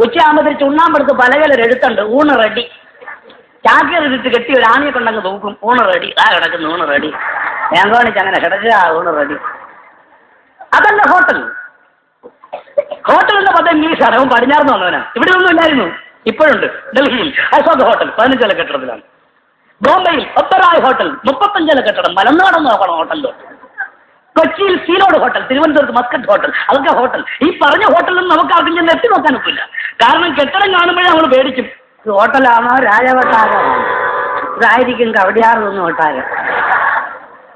ഉച്ചയാകുമ്പോഴത്തെ ചുണ്ണാമ്പെടുത്ത് പലകലൊരു എഴുത്തുണ്ട്, ഊണ് റെഡി. ചാക്കിയെടുത്ത് കെട്ടി ഒരു ആണിയെ കൊണ്ടങ്ങ് തൂക്കും, ഊണ് റെഡി. ആ കിടക്കുന്നു ഊണ് റെഡി. ഞാൻ കാണിച്ച് അങ്ങനെ കിടക്കുക, ഊണ് റെഡി. അതല്ല ഹോട്ടൽ. ഹോട്ടലിന്റെ പദം ഇംഗ്ലീഷാണ്. അവൻ പടിഞ്ഞാറുന്ന് വന്നവനാ. ഇവിടെ ഒന്നും ഇല്ലായിരുന്നു, ഇപ്പോഴുണ്ട്. ഡൽഹിയിൽ അശോക് ഹോട്ടൽ 15 നില കെട്ടിടത്തിലാണ്. ബോംബെയിൽ ഒപ്പറായ് ഹോട്ടൽ 35 നില കെട്ടിടം, മലനാടെന്ന് നോക്കണം ഹോട്ടലിന്റെ. കൊച്ചിയിൽ സീലോഡ് ഹോട്ടൽ, തിരുവനന്തപുരത്ത് മസ്കറ്റ് ഹോട്ടൽ, അതൊക്കെ ഹോട്ടൽ. ഈ പറഞ്ഞ ഹോട്ടലൊന്നും നമുക്ക് ആർക്കും ചെന്ന് എത്തി നോക്കാൻ ഒക്കില്ല. കാരണം കെട്ടിടം കാണുമ്പോഴേ നമ്മൾ പേടിക്കും. ഹോട്ടലാണോ രാജവട്ടാരോ? ഇതായിരിക്കും കവടിയാർ നിന്ന് കൊട്ടാരം.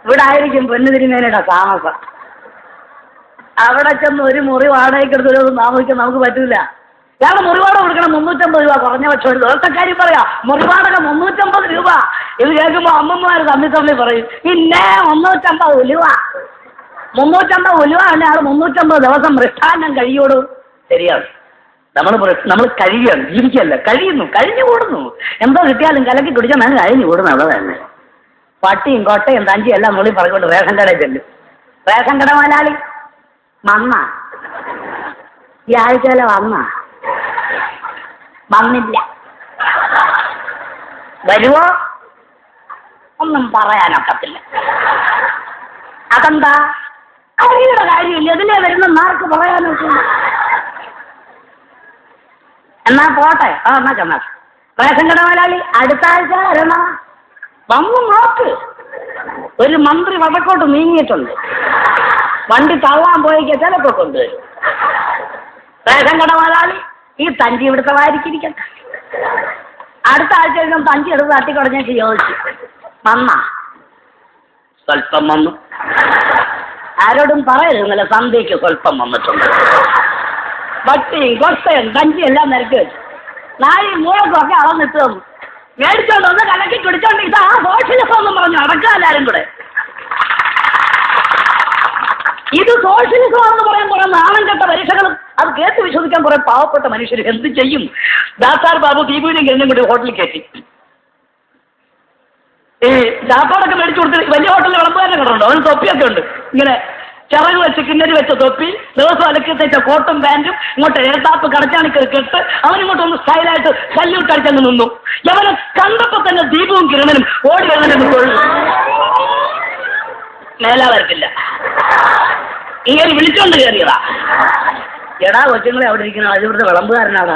ഇവിടെ ആയിരിക്കും പൊന്നുതിരുമേനയുടെ താമസം. അവിടെ ചെന്ന് ഒരു മുറി വാടകയ്ക്ക് എടുത്തൊരു താമസിക്കാൻ നമുക്ക് പറ്റൂല. ഇയാളെ മുറിവാടക കൊടുക്കണം 350 രൂപ, കുറഞ്ഞ പക്ഷം. ഒരു ദിവസത്തെ കാര്യം പറയാം, മുറിവാടക 350 രൂപ. ഇത് കേൾക്കുമ്പോ അമ്മമാർ തമ്മിൽ പറയും പിന്നെ 350 ഉലുവ 350 ഉലുവ ഉണ്ട്. ആൾ 350 ദിവസം മൃഷ്ടാന്നം കഴിയോടൂ. ശരിയാണ്. നമ്മൾ കഴിയുകയാണ്, ജീവിക്കല്ല, കഴിഞ്ഞു കൂടുന്നു. എന്തോ കിട്ടിയാലും കലക്കി കുടിച്ചാൽ ഞാൻ കഴിഞ്ഞു കൂടുന്നു. അവിടെ തന്നെ പട്ടിയും കൊട്ടയും തഞ്ചിയും എല്ലാം മുകളിൽ പറഞ്ഞുകൊണ്ട് റേഷൻ കടയിൽ ചെല്ലും. റേഷൻ കട മുതലാളി ഈ ആഴ്ചയിലെ വന്നില്ല, വരുവോ ഒന്നും പറയാനൊക്കത്തില്ല. അതെന്താ? അറിയുടെ കാര്യമില്ല, ഇതിലേ വരുന്ന മാർക്ക് പറയാനൊക്കില്ല. എന്നാ പോട്ടെ, എന്നാ ചെന്നാ റേഷൻ കട മുതലാളി അടുത്ത ആഴ്ച വരണ വന്നു നോക്ക്. ഒരു മന്ത്രി വടക്കോട്ട് നീങ്ങിയിട്ടുണ്ട്, വണ്ടി തള്ളാൻ പോയിക്ക ചിലപ്പോ കൊണ്ടുവരും. റേഷൻ കട മുതലാളി ഈ തഞ്ചി ഇവിടുത്തെ വാരിക്കിരിക്കട്ടെ. അടുത്ത ആഴ്ച തഞ്ചി എടുത്ത് തട്ടിക്കുടഞ്ഞേക്ക് ചോദിച്ചു സ്വല്പം വന്നു. ആരോടും പറയരുത് ഇന്നലെ സന്ധ്യയ്ക്ക് സ്വല്പം വന്നിട്ടുണ്ട്. വട്ടിയും കൊട്ടയും തഞ്ചി എല്ലാം നിരക്കി വെച്ചു. നായും മൂളക്കൊക്കെ അളന്നിട്ട് തന്നു. മേടിച്ചോണ്ട് വന്ന് കലക്കി കുടിച്ചോണ്ട് ഇതാ സോഷ്യലിസം എന്നും പറഞ്ഞു അടക്കാം എല്ലാരും കൂടെ. ഇത് സോഷ്യലിസമാണെന്ന് പറയാൻ കുറെ നാണം കെട്ട പരീക്ഷകളും അത് കേട്ട് വിശ്വസിക്കാൻ കുറെ പാവപ്പെട്ട മനുഷ്യർ എന്ത് ചെയ്യും? ദാസാർ ബാബു ദീപുവിനെയും കഴിഞ്ഞും കൂടി ഹോട്ടലിൽ കയറ്റി. ഈ ചാപ്പാടൊക്കെ മേടിച്ചു കൊടുത്ത് വലിയ ഹോട്ടലിൽ വിളമ്പുകാരനെ കണ്ടുണ്ടോ? അവന് തൊപ്പിയൊക്കെ ഉണ്ട്, ഇങ്ങനെ ചിറക് വെച്ച് കിന്നരി വെച്ച തൊപ്പി, ദിവസം അലക്കി തേച്ച കോട്ടും പാൻറ്റും, ഇങ്ങോട്ട് ഏതാപ്പ് കടച്ചാണിക്കൽ കെട്ട്, അവനിങ്ങോട്ട് ഒന്ന് സ്റ്റൈലായിട്ട് കല്ലൂട്ട് അടിച്ചങ്ങ് നിന്നു. അവനെ കണ്ടപ്പോ തന്നെ ദീപവും കിരണനും ഓടി വരുന്നതിന് മേലാ വരത്തില്ല. ഇങ്ങനെ വിളിച്ചോണ്ട് കയറിയതാ. എടാ കൊച്ചുങ്ങളെ അവിടെ ഇരിക്കുന്ന അതിവിടുത്തെ വിളമ്പുകാരനാടാ.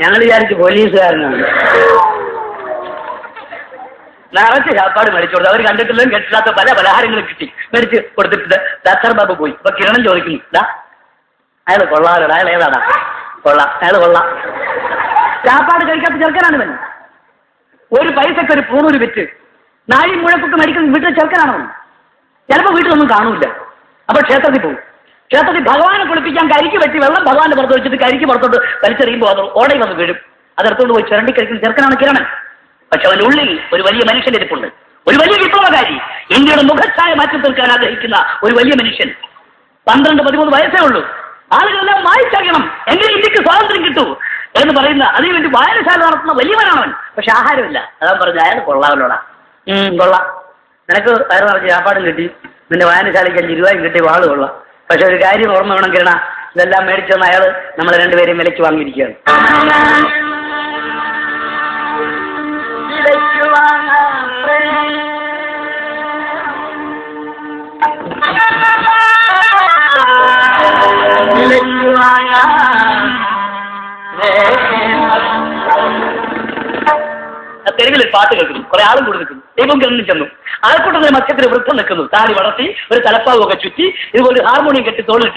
ഞങ്ങൾ വിചാരിച്ച് പോലീസുകാരനാണ്. നിറച്ച് ചാപ്പാട് മേടിച്ചു കൊടുത്തു. അവർ കണ്ടിട്ടില്ല കേട്ടില്ലാത്ത പല പലഹാരങ്ങളും കിട്ടി മേടിച്ച് കൊടുത്തിട്ട് ദാസാർ ബാബു പോയി. ഇപ്പൊ കിരണം ചോദിക്കുന്നു, അയാൾ കൊള്ളാലോടാ, അയാൾ ഏതാടാ? അയാൾ കൊള്ളാം. ചാപ്പാട് കഴിക്കാത്ത ചെറുക്കനാണ് ഇവൻ. ഒരു പൈസക്ക് ഒരു പൂണൂര് വിറ്റ് നാഴി മുഴക്കൊക്കെ മേടിക്കുന്ന വീട്ടിൽ ചെറുക്കനാണോ? ചിലപ്പോൾ വീട്ടിലൊന്നും കാണൂല. അപ്പൊ ക്ഷേത്രത്തിൽ പോകും. ക്ഷേത്രത്തിൽ ഭഗവാനെ കുളിപ്പിക്കാൻ കരിക്ക് വെട്ടി വെള്ളം ഭഗവാന്റെ പുറത്ത് വെച്ചിട്ട് കരിക്ക് പുറത്തോട്ട് വലിച്ചെറിയുമ്പോൾ അത് ഓടയിൽ വന്ന് വീഴും. അതെടുത്തോണ്ട് പോയി ചിരണ്ടി കഴിക്കുന്ന ചെറുക്കനാണ് കിരണൻ. പക്ഷെ അവൻ്റെ ഉള്ളിൽ ഒരു വലിയ മനുഷ്യന്റെ ഇരിപ്പുണ്ട്, ഒരു വലിയ വിപ്ലവകാരി, ഇന്ത്യയുടെ മുഖച്ഛായ മാറ്റി തീർക്കാൻ ആഗ്രഹിക്കുന്ന ഒരു വലിയ മനുഷ്യൻ. 12-13 വയസ്സേ ഉള്ളൂ. ആളുകളെല്ലാം വായിച്ചറിയണം, എങ്ങനെ ഇന്ത്യക്ക് സ്വാതന്ത്ര്യം കിട്ടൂ എന്ന് പറയുന്ന അതിനുവേണ്ടി വായനശാല നടത്തുന്ന വലിയവനാണവൻ. പക്ഷെ ആഹാരമില്ല. അതാ പറഞ്ഞു അയാൾ കൊള്ളാമല്ലോടാ. കൊള്ളാം, നിനക്ക് വയറ് നിറച്ച് ചാപ്പാടും കിട്ടി, നിന്റെ വായനശാലയ്ക്ക് 5 രൂപയും കിട്ടി, വാള് കൊള്ളാം. പക്ഷെ ഒരു കാര്യം ഓർമ്മ വേണം കിരണ, ഇതെല്ലാം മേടിച്ചെന്ന് അയാൾ നമ്മളെ രണ്ടുപേരെയും വിലയ്ക്ക് വാങ്ങിയിരിക്കുകയാണ്. തെരുവിൽ പാട്ട് കേൾക്കുന്നു, കുറെ ആളും കൂടി നിൽക്കുന്നു. ദൈവം കിടന്നു ചെന്നു. ആൾക്കൂട്ടത്തിൽ മധ്യത്തിൽ വൃദ്ധം നിൽക്കുന്നു, താടി വളർത്തി ഒരു തലപ്പാവൊക്കെ ചുറ്റി ഇതുപോലെ ഹാർമോണിയം കെട്ടി തോളിൽ